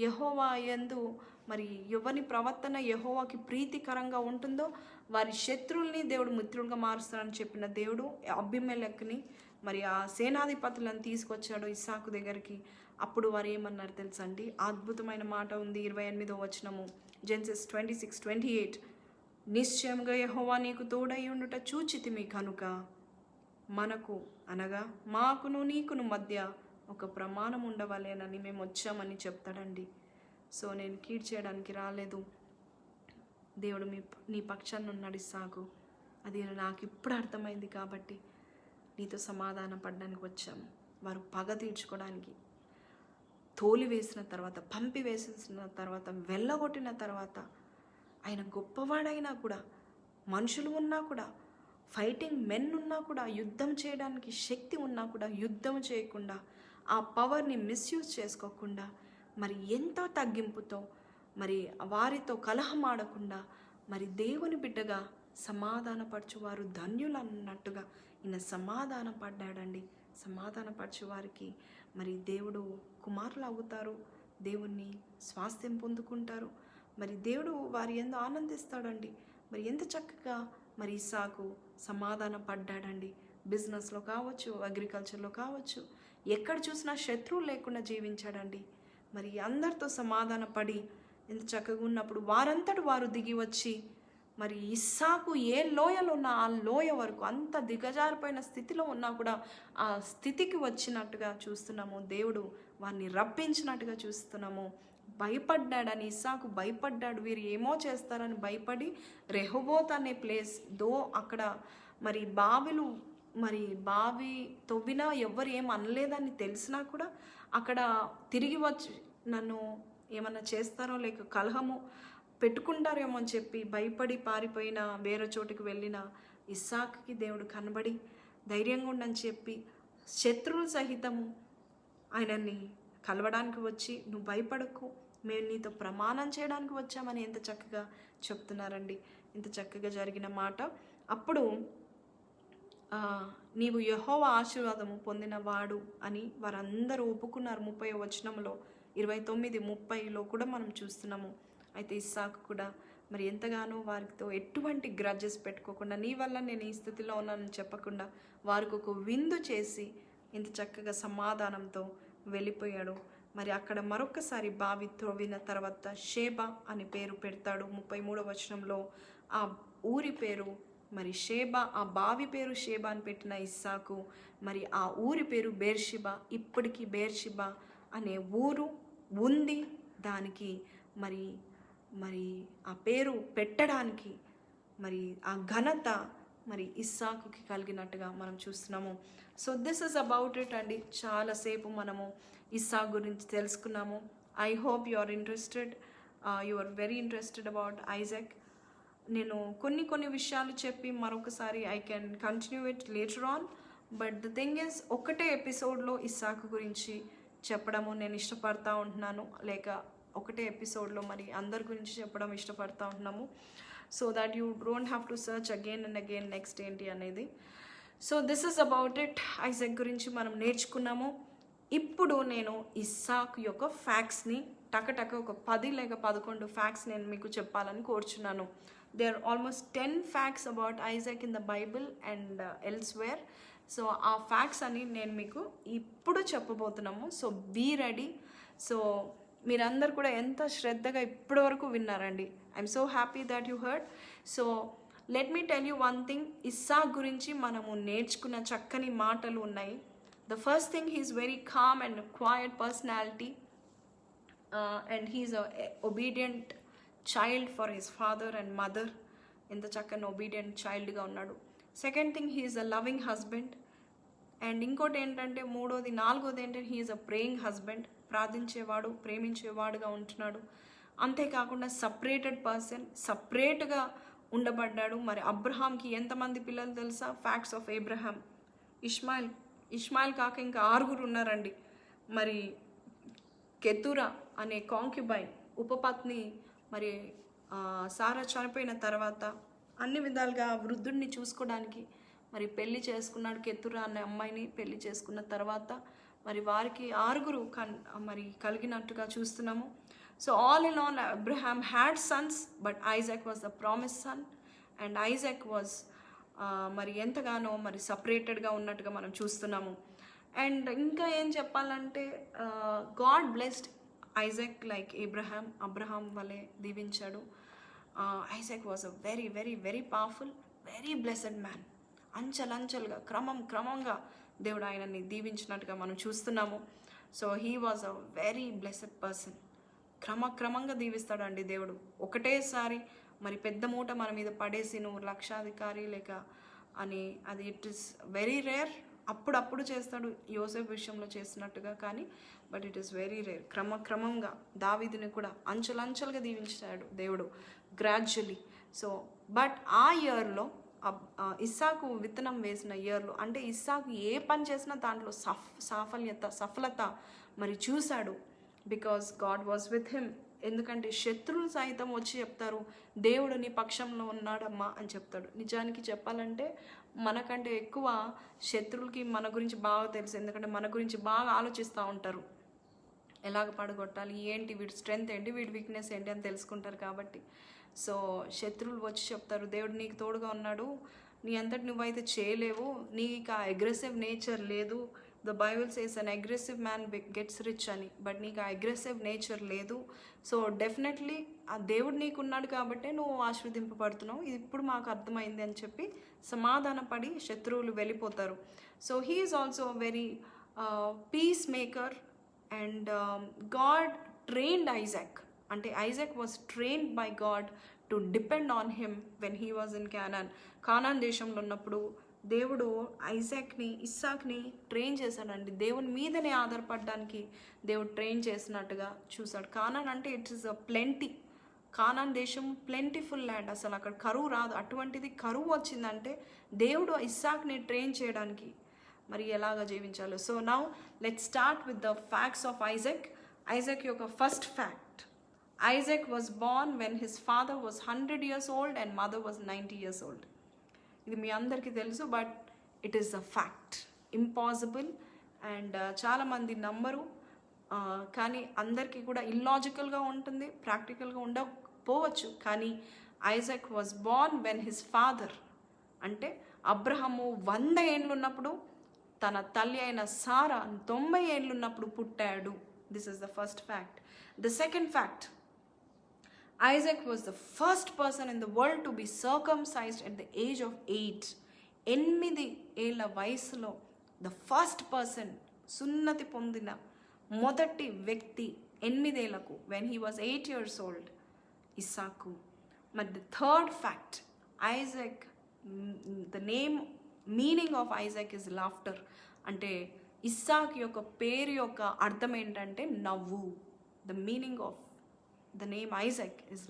యెహోవా యందు మరి ఎవరి ప్రవర్తన యెహోవాకి ప్రీతికరంగా ఉంటుందో వారి శత్రువుల్ని దేవుడు మిత్రులుగా మారుస్తాడని చెప్పిన దేవుడు అబీమెలెకుని మరి ఆ సేనాధిపతులను తీసుకొచ్చాడు ఇస్సాకు దగ్గరికి. అప్పుడు వారు ఏమన్నారు తెలుసా అండి, అద్భుతమైన మాట ఉంది 28వ వచనము, జెనసిస్ 26:28. నిశ్చయంగా యెహోవా నీకు తోడై ఉండుట చూచితిమి కనుక మనకు అనగా మాకును నీకును మధ్య ఒక ప్రమాణం ఉండవలేనని మేము వచ్చామని చెప్తాడండి. సో నేను కీడు చేయడానికి రాలేదు, దేవుడు నీ పక్షాన్ని ఉన్నాడు ఇస్సాకు, అది నాకు ఇప్పుడు అర్థమైంది కాబట్టి నీతో సమాధానం పడడానికి వచ్చాము. వారు పగ తీర్చుకోవడానికి తోలివేసిన తర్వాత, పంపివేసిన తర్వాత, వెళ్ళగొట్టిన తర్వాత, ఆయన గొప్పవాడైనా కూడా, మనుషులు ఉన్నా కూడా, ఫైటింగ్ మెన్ ఉన్నా కూడా, యుద్ధం చేయడానికి శక్తి ఉన్నా కూడా యుద్ధం చేయకుండా, ఆ పవర్ని మిస్యూజ్ చేసుకోకుండా, మరి ఎంతో తగ్గింపుతో, మరి వారితో కలహం ఆడకుండా, మరి దేవుని బిడ్డగా సమాధానపరచువారు ధన్యులు అన్నట్టుగా ఈయన సమాధానపడ్డాడండి. సమాధానపరచు వారికి మరి దేవుడు కుమారులు అవుతారు, దేవుణ్ణి స్వాస్థ్యం పొందుకుంటారు, మరి దేవుడు వారి యందు ఆనందిస్తాడండి. మరి ఎంత చక్కగా మరి ఇస్సాకు సమాధాన పడ్డాడండి. బిజినెస్లో కావచ్చు, అగ్రికల్చర్లో కావచ్చు, ఎక్కడ చూసినా శత్రువులు లేకుండా జీవించాడండి. మరి అందరితో సమాధాన పడి ఎంత చక్కగా ఉన్నప్పుడు వారంతటి వారు దిగి వచ్చి మరి ఇస్సాకు ఏ లోయలో ఉన్నా ఆ లోయ వరకు అంత దిగజారిపోయిన స్థితిలో ఉన్నా కూడా ఆ స్థితికి వచ్చినట్టుగా చూస్తున్నాము. దేవుడు వారిని రప్పించినట్టుగా చూస్తున్నాము. భయపడ్డాడని ఇస్సాకు భయపడ్డాడు, వీరు ఏమో చేస్తారని భయపడి రెహోబోత్ అనే ప్లేస్ అక్కడ మరి బావి తవ్వినా ఎవరు ఏం అనలేదని తెలిసినా కూడా అక్కడ తిరిగి వచ్చి నన్ను ఏమన్నా చేస్తారో లేక కలహము పెట్టుకుంటారేమో అని చెప్పి భయపడి పారిపోయిన వేరే చోటుకి వెళ్ళిన ఇస్సాకుకి దేవుడు కనబడి ధైర్యంగా ఉండని చెప్పి శత్రువులు సహితము ఆయనని కలవడానికి వచ్చి, నువ్వు భయపడకు, మేము నీతో ప్రమాణం చేయడానికి వచ్చామని ఎంత చక్కగా చెప్తున్నారండి. ఇంత చక్కగా జరిగిన మాట. అప్పుడు నీవు యెహోవా ఆశీర్వాదము పొందిన వాడు అని వారందరూ ఒప్పుకున్నారు. 30వ వచనంలో 29-30లో కూడా మనం చూస్తున్నాము. అయితే ఇస్సాకు కూడా మరి ఎంతగానో వారితో ఎటువంటి గ్రడ్జెస్ పెట్టుకోకుండా, నీ వల్ల నేను ఈ స్థితిలో ఉన్నానని చెప్పకుండా వారికి ఒక విందు చేసి ఇంత చక్కగా సమాధానంతో వెళ్ళిపోయాడు. మరి అక్కడ మరొకసారి బావి త్రవ్విన తర్వాత షేబా అని పేరు పెడతాడు. 33వ వచనంలో ఆ ఊరి పేరు మరి షేబా, ఆ బావి పేరు షేబా అని పెట్టిన ఇస్సాకు, మరి ఆ ఊరి పేరు బేర్షిబా. ఇప్పటికీ బేర్షిబా అనే ఊరు ఉంది. దానికి మరి మరి ఆ పేరు పెట్టడానికి మరి ఆ ఘనత మరి ఇస్సాకుకి కలిగినట్టుగా మనం చూస్తున్నాము. So this is about it అండి. చాలాసేపు మనము ఇస్సాకు గురించి తెలుసుకున్నాము. I hope you are interested, you are very interested about Isaac. నేను కొన్ని విషయాలు చెప్పి మరొకసారి I can continue it later on. But the thing is, ఒకటే ఎపిసోడ్లో ఇస్సాకు గురించి చెప్పడము నేను ఇష్టపడతా ఉంటున్నాను, లేక ఒకటే ఎపిసోడ్లో మరి అందరి గురించి చెప్పడం ఇష్టపడతా ఉంటున్నాము. So that you don't have to search again and again next ఏంటి అనేది. So this is about it. Isaac గురించి మనం నేర్చుకున్నాము. ఇప్పుడు నేను ఇస్సాకు యొక్క ఫ్యాక్ట్స్ని టకటక ఒక 10 లేక 11 ఫ్యాక్ట్స్ నేను మీకు చెప్పాలని కోరుచున్నాను. They are almost 10 facts about Isaac in the Bible and elsewhere. So ఆ ఫ్యాక్ట్స్ అని నేను మీకు ఇప్పుడు చెప్పబోతున్నాము. So be ready. సో మీరందరూ కూడా ఎంత శ్రద్ధగా ఇప్పటి వరకు విన్నారండి. I'm so happy that you heard. So let me tell you one thing. ఇస్సాక్ గురించి మనము నేర్చుకున్న చక్కని మాటలు ఉన్నాయి. The first thing, he is very calm and quite personality and he is a obedient child for his father and mother. ఎంత చక్కని obedient చైల్డ్గా ఉన్నాడు. Second thing, he is a loving husband. And ఇంకోటి ఏంటంటే నాలుగోది ఏంటంటే he is a praying husband. ప్రార్థించేవాడు, ప్రేమించేవాడుగా ఉంటున్నాడు. అంతేకాకుండా సపరేటెడ్ పర్సన్, సపరేట్గా ఉండబడ్డాడు. మరి అబ్రహాంకి ఎంతమంది పిల్లలు తెలుసా? Facts of Abraham. ఇష్మాయిల్ కాక ఇంకా 6 ఉన్నారండి. మరి కెతురా అనే కాంక్యుబైన్ ఉపపత్ని మరి సారా చనిపోయిన తర్వాత అన్ని విధాలుగా వృద్ధుడిని చూసుకోవడానికి మరి పెళ్లి చేసుకున్నాడు. కెతురా అనే అమ్మాయిని పెళ్లి చేసుకున్న తర్వాత మరి వారికి 6 మరి కలిగినట్టుగా చూస్తున్నాము. So all in all Abraham had sons, but Isaac was the promise son. And Isaac was మరి ఎంతగానో మరి సపరేటెడ్గా ఉన్నట్టుగా మనం చూస్తున్నాము. అండ్ ఇంకా ఏం చెప్పాలంటే God blessed Isaac like Abraham వలె దీవించాడు. Isaac was a very very very powerful, very blessed man. అంచెలంచెలుగా క్రమంగా దేవుడు ఆయనని దీవించినట్టుగా మనం చూస్తున్నాము. So he was a very blessed person. క్రమంగా దీవిస్తాడండి దేవుడు. ఒకటేసారి మరి పెద్ద మూట మన మీద పడేసి నువ్వు లక్షాధికారి లేక అని అది ఇట్ ఈస్ వెరీ రేర్. అప్పుడప్పుడు చేస్తాడు, యోసేపు విషయంలో చేసినట్టుగా, కానీ but it is very rare. క్రమంగా దావీదుని కూడా అంచెలంచెలుగా దీవించాడు దేవుడు, గ్రాడ్యువల్లీ. సో బట్ ఆ ఇయర్లో ఇస్సాకు విత్తనం వేసిన ఇయర్లో, అంటే ఇస్సాకు ఏ పని చేసినా దాంట్లో సఫలత మరి చూశాడు. Because God was with him. ఎందుకంటే శత్రువులు సైతం వచ్చి చెప్తారు, దేవుడు నీ పక్షంలో ఉన్నాడమ్మా అని చెప్తాడు. నిజానికి చెప్పాలంటే మనకంటే ఎక్కువ శత్రువులకి మన గురించి బాగా తెలుసు. ఎందుకంటే మన గురించి బాగా ఆలోచిస్తూ ఉంటారు, ఎలాగ పడగొట్టాలి, ఏంటి వీడి స్ట్రెంగ్త్ ఏంటి, వీడి వీక్నెస్ ఏంటి అని తెలుసుకుంటారు. కాబట్టి సో శత్రువులు వచ్చి చెప్తారు, దేవుడు నీకు తోడుగా ఉన్నాడు, నీ అంతటి నువ్వైతే చేయలేవు, నీకు ఆ అగ్రెసివ్ నేచర్ లేదు. The Bible says an aggressive man gets rich అని, బట్ నీకు ఆ అగ్రెసివ్ నేచర్ లేదు. సో డెఫినెట్లీ ఆ దేవుడు నీకు ఉన్నాడు కాబట్టే నువ్వు ఆశీర్వదింపబడుతున్నావు, ఇది ఇప్పుడు మాకు అర్థమైంది అని చెప్పి సమాధానపడి శత్రువులు వెళ్ళిపోతారు. So he is also very peace maker. And God trained Isaac. అంటే Isaac was trained by God to depend on him when he was in Canaan దేశంలో ఉన్నప్పుడు దేవుడు ఇస్సాక్ని ట్రైన్ చేశాడండి. దేవుని మీదనే ఆధారపడడానికి దేవుడు ట్రైన్ చేసినట్టుగా చూశాడు. కానాన్ అంటే it is a plenty. Conan దేశం ప్లెంటిఫుల్ ల్యాండ్, అసలు అక్కడ కరువు రాదు. అటువంటిది కరువు వచ్చిందంటే దేవుడు ఇస్సాక్ని ట్రైన్ చేయడానికి మరి ఎలాగ జీవించాలో. So now let's start with the facts of Isaac యొక్క first fact. Isaac was born when his father was 100 years old and mother was 90 years old. ఇది మీ అందరికీ తెలుసు, but it is a fact. Impossible. And చాలామంది నమ్మరు, కానీ అందరికీ కూడా ఇల్లాజికల్గా ఉంటుంది, ప్రాక్టికల్గా ఉండకపోవచ్చు. కానీ Isaac was born when his father, అంటే అబ్రహాము 100 ఏళ్ళు ఉన్నప్పుడు, తన తల్లి అయిన సారా 90 ఏళ్ళు ఉన్నప్పుడు పుట్టాడు this is the first fact. The second fact, Isaac was the first person in the world to be circumcised at the age of 8. 8 ఏళ్ల వయసులో ద ఫస్ట్ పర్సన్, సున్నతి పొందిన మొదటి వ్యక్తి 8 ఏళ్లకు, when he was 8 years old, ఇస్సాకు. మరి the third fact, Isaac, the name meaning of Isaac is laughter. అంటే ఇస్సాక్ యొక్క పేరు యొక్క అర్థం ఏంటంటే నవ్వు. The meaning of the name Isaac is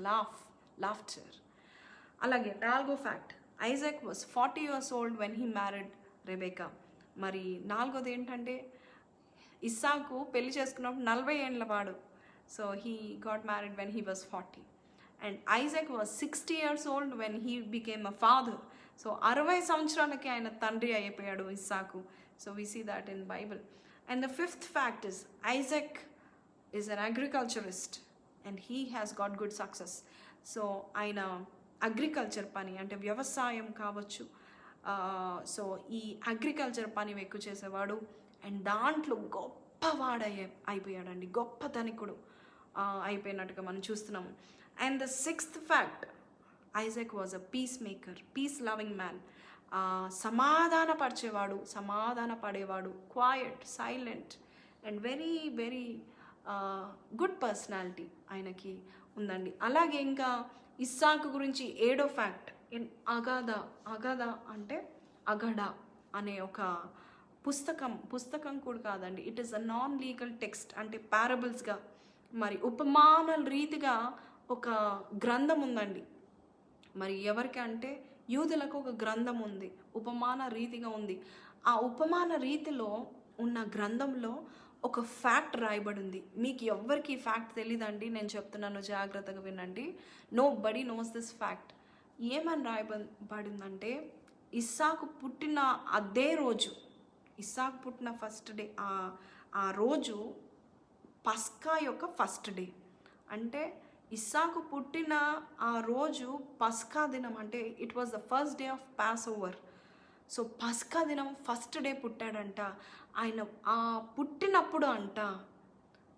laughter. అలాగే 4వ fact, Isaac was 40 years old when he married Rebecca. మరి 4వది ఏంటంటే ఇస్సాకు పెళ్లి చేసుకున్నప్పుడు 40 ఏళ్ళ వాడు. So he got married when he was 40. And Isaac was 60 years old when he became a father. So 60 సంవత్సరాలకి ఆయన తండ్రి అయిపోయాడు ఇస్సాకు. So we see that in Bible. And the 5th fact is Isaac is an agriculturist and he has got good success. So ఆయన agriculture పని అంటే వ్యవసాయం కావచ్చు, సో ఈ అగ్రికల్చర్ పని ఎక్కువ చేసేవాడు అండ్ దాంట్లో అయిపోయాడండి, గొప్ప ధనికుడు అయిపోయినట్టుగా మనం చూస్తున్నాము. And the 6th fact, Isaac was a peace maker, peace loving man. సమాధానపరిచేవాడు, సమాధాన పడేవాడు, quiet, silent and very very good personality ఆయనకి ఉందండి. అలాగే ఇంకా ఇస్సాకు గురించి 7వ ఫ్యాక్ట్, అగద అంటే అగడ అనే ఒక పుస్తకం కూడా కాదండి, it is a non legal text. అంటే పారబుల్స్గా మరి ఉపమానాల రీతిగా ఒక గ్రంథం ఉందండి. మరి ఎవరికి అంటే యూదులకు ఒక గ్రంథం ఉంది, ఉపమాన రీతిగా ఉంది. ఆ ఉపమాన రీతిలో ఉన్న గ్రంథంలో ఒక ఫ్యాక్ట్ రాయబడి ఉంది. మీకు ఎవ్వరికి ఈ ఫ్యాక్ట్ తెలీదండి, నేను చెప్తున్నాను, జాగ్రత్తగా వినండి. Nobody knows this fact. ఏమని రాయబడిందంటే ఇస్సాకు పుట్టిన అదే రోజు, ఇస్సాకు పుట్టిన ఫస్ట్ డే, ఆ రోజు పస్కా యొక్క ఫస్ట్ డే. అంటే ఇస్సాకు పుట్టిన ఆ రోజు పస్కా దినం, అంటే it was the first day of pass over. So పస్కా దినం ఫస్ట్ డే పుట్టాడంట ఆయన. ఆ పుట్టినప్పుడు అంట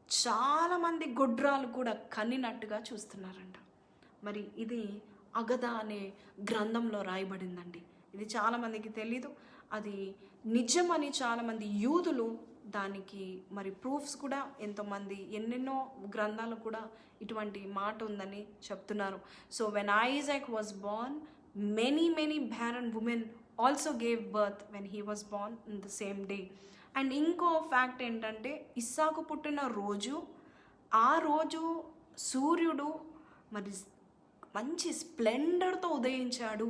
చాలామంది గొడ్రాలు కూడా కన్నినట్టుగా చూస్తున్నారంట. మరి ఇది అగద అనే గ్రంథంలో రాయబడిందండి. ఇది చాలామందికి తెలీదు, అది నిజమని చాలామంది యూదులు దానికి మరి ప్రూఫ్స్ కూడా ఎంతోమంది ఎన్నెన్నో గ్రంథాలు కూడా ఇటువంటి మాట ఉందని చెప్తున్నారు. So when Isaac was Born, many barren women also gave birth when he was born in the same day. And ఇంకో ఫ్యాక్ట్ ఏంటంటే ఇస్సాకు పుట్టిన రోజు, ఆ రోజు సూర్యుడు మరి మంచి స్ప్లెండర్తో ఉదయించాడు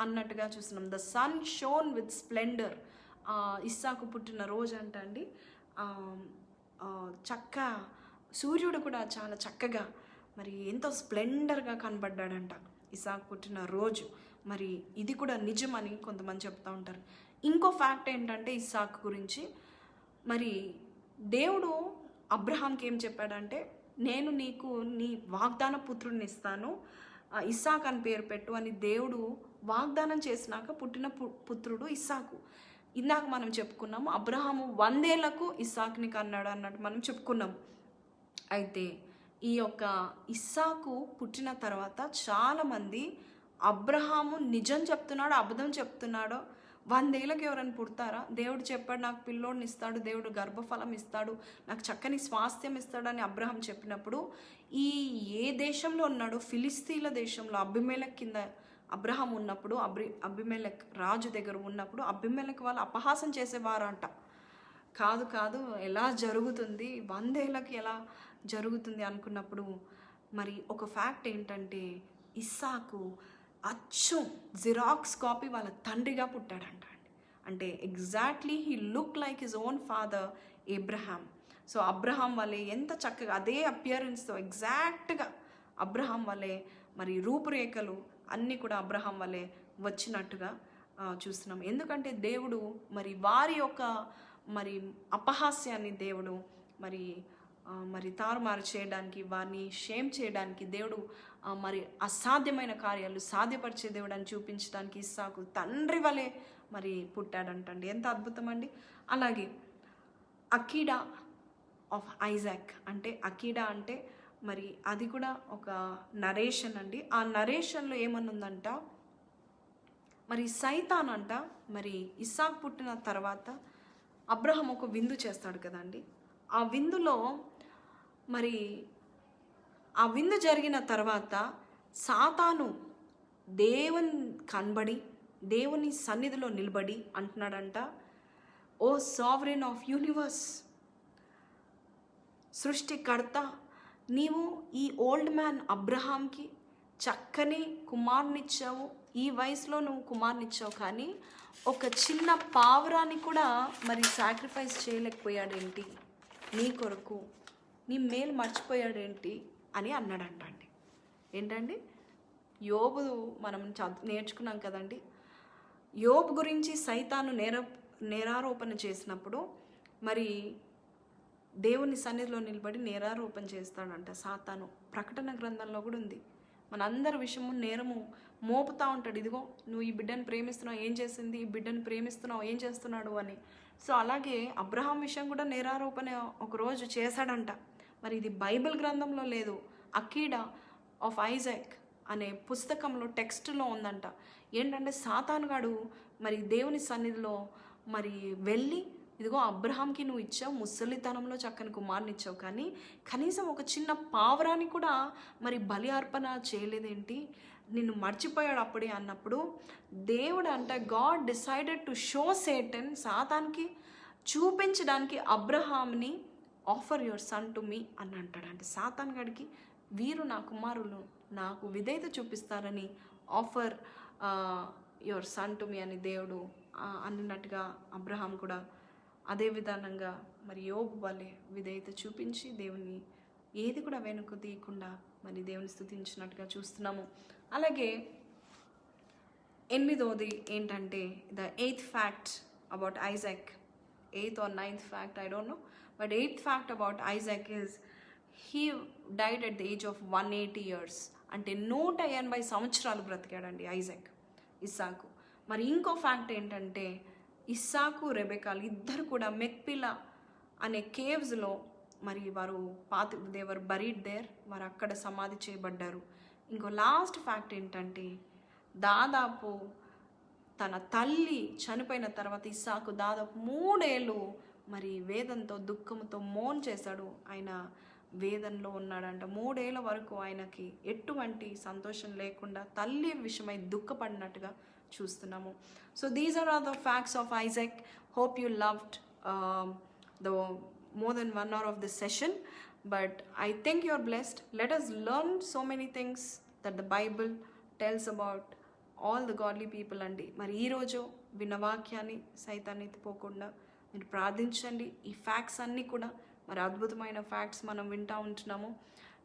అన్నట్టుగా చూస్తున్నాం. The sun shone with splendour. ఇస్సాకు పుట్టిన రోజు అంట అండి, సూర్యుడు కూడా చాలా చక్కగా మరి ఎంతో స్ప్లెండర్గా కనబడ్డాడంట ఇస్సాకు పుట్టిన రోజు. మరి ఇది కూడా నిజమని కొంతమంది చెప్తూ ఉంటారు. ఇంకో ఫ్యాక్ట్ ఏంటంటే ఇస్సాకు గురించి, మరి దేవుడు అబ్రహాంకి ఏం చెప్పాడంటే, నేను నీకు నీ వాగ్దాన పుత్రుడిని ఇస్తాను, ఇస్సాకు అని పేరు పెట్టు అని దేవుడు వాగ్దానం చేసినాక పుట్టిన పుత్రుడు ఇస్సాకు. ఇందాక మనం చెప్పుకున్నాము అబ్రహాము 100 ఏళ్లకు ఇస్సాకుని కన్నాడు అన్నట్టు మనం చెప్పుకున్నాము. అయితే ఈ యొక్క ఇస్సాకు పుట్టిన తర్వాత చాలామంది అబ్రహాము నిజం చెప్తున్నాడో అబద్ధం చెప్తున్నాడో, 100 ఏళ్ళకి ఎవరైనా పుడతారా, దేవుడు చెప్పాడు నాకు పిల్లోడిని ఇస్తాడు, దేవుడు గర్భఫలం ఇస్తాడు, నాకు చక్కని స్వాస్థ్యం ఇస్తాడని అబ్రహాం చెప్పినప్పుడు ఏ దేశంలో ఉన్నాడో, ఫిలిస్తీన్ల దేశంలో అబీమెలెకు కింద అబ్రహాం ఉన్నప్పుడు, అబీమెలెకు రాజు దగ్గర ఉన్నప్పుడు అబీమెలెకు వాళ్ళు అపహాసం చేసేవారంట. కాదు ఎలా జరుగుతుంది, 100 ఏళ్ళకి ఎలా జరుగుతుంది అనుకున్నప్పుడు మరి ఒక ఫ్యాక్ట్ ఏంటంటే ఇస్సాకు అచ్చం జిరాక్స్ కాపీ వాళ్ళ తండ్రిగా పుట్టాడంట. అంటే exactly he look like his own father Abraham. So Abraham వల్లే ఎంత చక్కగా అదే అపియరెన్స్తో ఎగ్జాక్ట్గా అబ్రహాం వల్లే మరి రూపురేఖలు అన్నీ కూడా అబ్రహాం వల్లే వచ్చినట్టుగా చూస్తున్నాం. ఎందుకంటే దేవుడు మరి వారి యొక్క మరి అపహాస్యాన్ని దేవుడు మరి తారుమారు చేయడానికి, వారిని షేమ్ చేయడానికి దేవుడు మరి అసాధ్యమైన కార్యాలు సాధ్యపరిచే దేవుడు అని చూపించడానికి ఇస్సాకు తండ్రి వలె మరి పుట్టాడంటండి. ఎంత అద్భుతం అండి. అలాగే అకీడా ఆఫ్ ఐజాక్ అంటే అకీడా అంటే మరి అది కూడా ఒక నరేషన్ అండి. ఆ నరేషన్లో ఏమనుందంట, మరి సైతాన్ అంట మరి ఇస్సాకు పుట్టిన తర్వాత అబ్రహం ఒక విందు చేస్తాడు కదండి. ఆ విందులో మరి ఆ విందు జరిగిన తర్వాత సాతాను దేవుని కనబడి దేవుని సన్నిధిలో నిలబడి అంటున్నాడంట, ఓ సావరెన్ ఆఫ్ యూనివర్స్, సృష్టికర్త, నీవు ఈ ఓల్డ్ మ్యాన్ అబ్రహాంకి చక్కని కుమారునిచ్చావు, ఈ వయసులో నువ్వు కుమారునిచ్చావు, కానీ ఒక చిన్న పావురాన్ని కూడా మరి సాక్రిఫైస్ చేయలేకపోయాడేంటి నీ కొరకు, నీ మేలు మర్చిపోయాడేంటి అని అన్నాడంట అండి. ఏంటండి, యోబు మనం నేర్చుకున్నాం కదండి. యోబు గురించి సైతాను నేరారోపణ చేసినప్పుడు మరి దేవుని సన్నిధిలో నిలబడి నేరారోపణ చేస్తాడంట సాతాను. ప్రకటన గ్రంథంలో కూడా ఉంది. మనందరి విషయము నేరము మోపుతా ఉంటాడు. ఇదిగో నువ్వు ఈ బిడ్డను ప్రేమిస్తున్నావు, ఏం చేసింది, ఈ బిడ్డను ప్రేమిస్తున్నావు, ఏం చేస్తున్నాడు అని. సో అలాగే అబ్రహాం విషయం కూడా నేరారోపణ ఒకరోజు చేశాడంట. మరి ఇది బైబిల్ గ్రంథంలో లేదు, అకీడా ఆఫ్ ఐజాక్ అనే పుస్తకంలో టెక్స్ట్లో ఉందంట. ఏంటంటే సాతానుగాడు మరి దేవుని సన్నిధిలో మరి వెళ్ళి, ఇదిగో అబ్రహాంకి నువ్వు ఇచ్చావు, ముసలితనంలో చక్కని కుమారుని ఇచ్చావు, కానీ కనీసం ఒక చిన్న పావురాన్ని కూడా మరి బలి అర్పణ చేయలేదేంటి, నిన్ను మర్చిపోయాడు అప్పుడే అన్నప్పుడు దేవుడు అంట God decided to show Satan, సాతానికి చూపించడానికి అబ్రహాంని offer your son to me అని అంటాడు. అంటే సాతాన్ గడికి వీరు నా కుమారులు నాకు విధేయత చూపిస్తారని offer your son to me అని దేవుడు అన్నట్టుగా అబ్రహాం కూడా అదే విధానంగా మరి యోబు వలె విధేయత చూపించి దేవుని ఏది కూడా వెనుక తీయకుండా మరి దేవుని స్తుతించినట్టుగా చూస్తున్నాము. అలాగే 8వది ఏంటంటే the 8th fact about Isaac, 8th or 9th fact I don't know, but 8th fact about Isaac is he died at the age of 180 years. అంటే 180 సంవత్సరాలు బ్రతికాడండి ఇస్సాకు. మరి ఇంకో ఫ్యాక్ట్ ఏంటంటే ఇస్సాకు రెబెకాలు ఇద్దరు కూడా మెక్పిలా అనే కేవ్స్లో మరి వారు దేవర్ బరీడ్ దేర్, వారు అక్కడ సమాధి చేయబడ్డారు. ఇంకో లాస్ట్ ఫ్యాక్ట్ ఏంటంటే దాదాపు తన తల్లి చనిపోయిన తర్వాత ఇస్సాకు దాదాపు 3 ఏళ్ళు మరి వేదంతో దుఃఖంతో మోన్ చేశాడు. ఆయన వేదనలో ఉన్నాడంట. 3 ఏళ్ళ వరకు ఆయనకి ఎటువంటి సంతోషం లేకుండా తల్లి విషయమై దుఃఖపడినట్టుగా చూస్తున్నాము. So these are the facts of Isaac. Hope you loved the more than 1 hour of this session, but I think you're blessed. Let us learn so many things that the Bible tells about all the godly people అండి. మరి ఈరోజు విన్న వాక్యాన్ని సైతాన్ని ఎత్తిపోకుండా మీరు ప్రార్థించండి. ఈ facts అన్నీ కూడా మరి అద్భుతమైన ఫ్యాక్ట్స్ మనం వింటూ ఉంటున్నాము.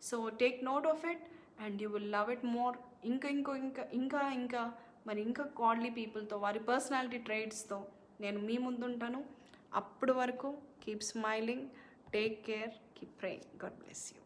So take note of it and you will love it more. ఇంకా మరి ఇంకా గాడ్లీ పీపుల్తో వారి పర్సనాలిటీ ట్రైట్స్తో నేను మీ ముందుంటాను. అప్పటి వరకు keep smiling, take care, keep praying. God bless you.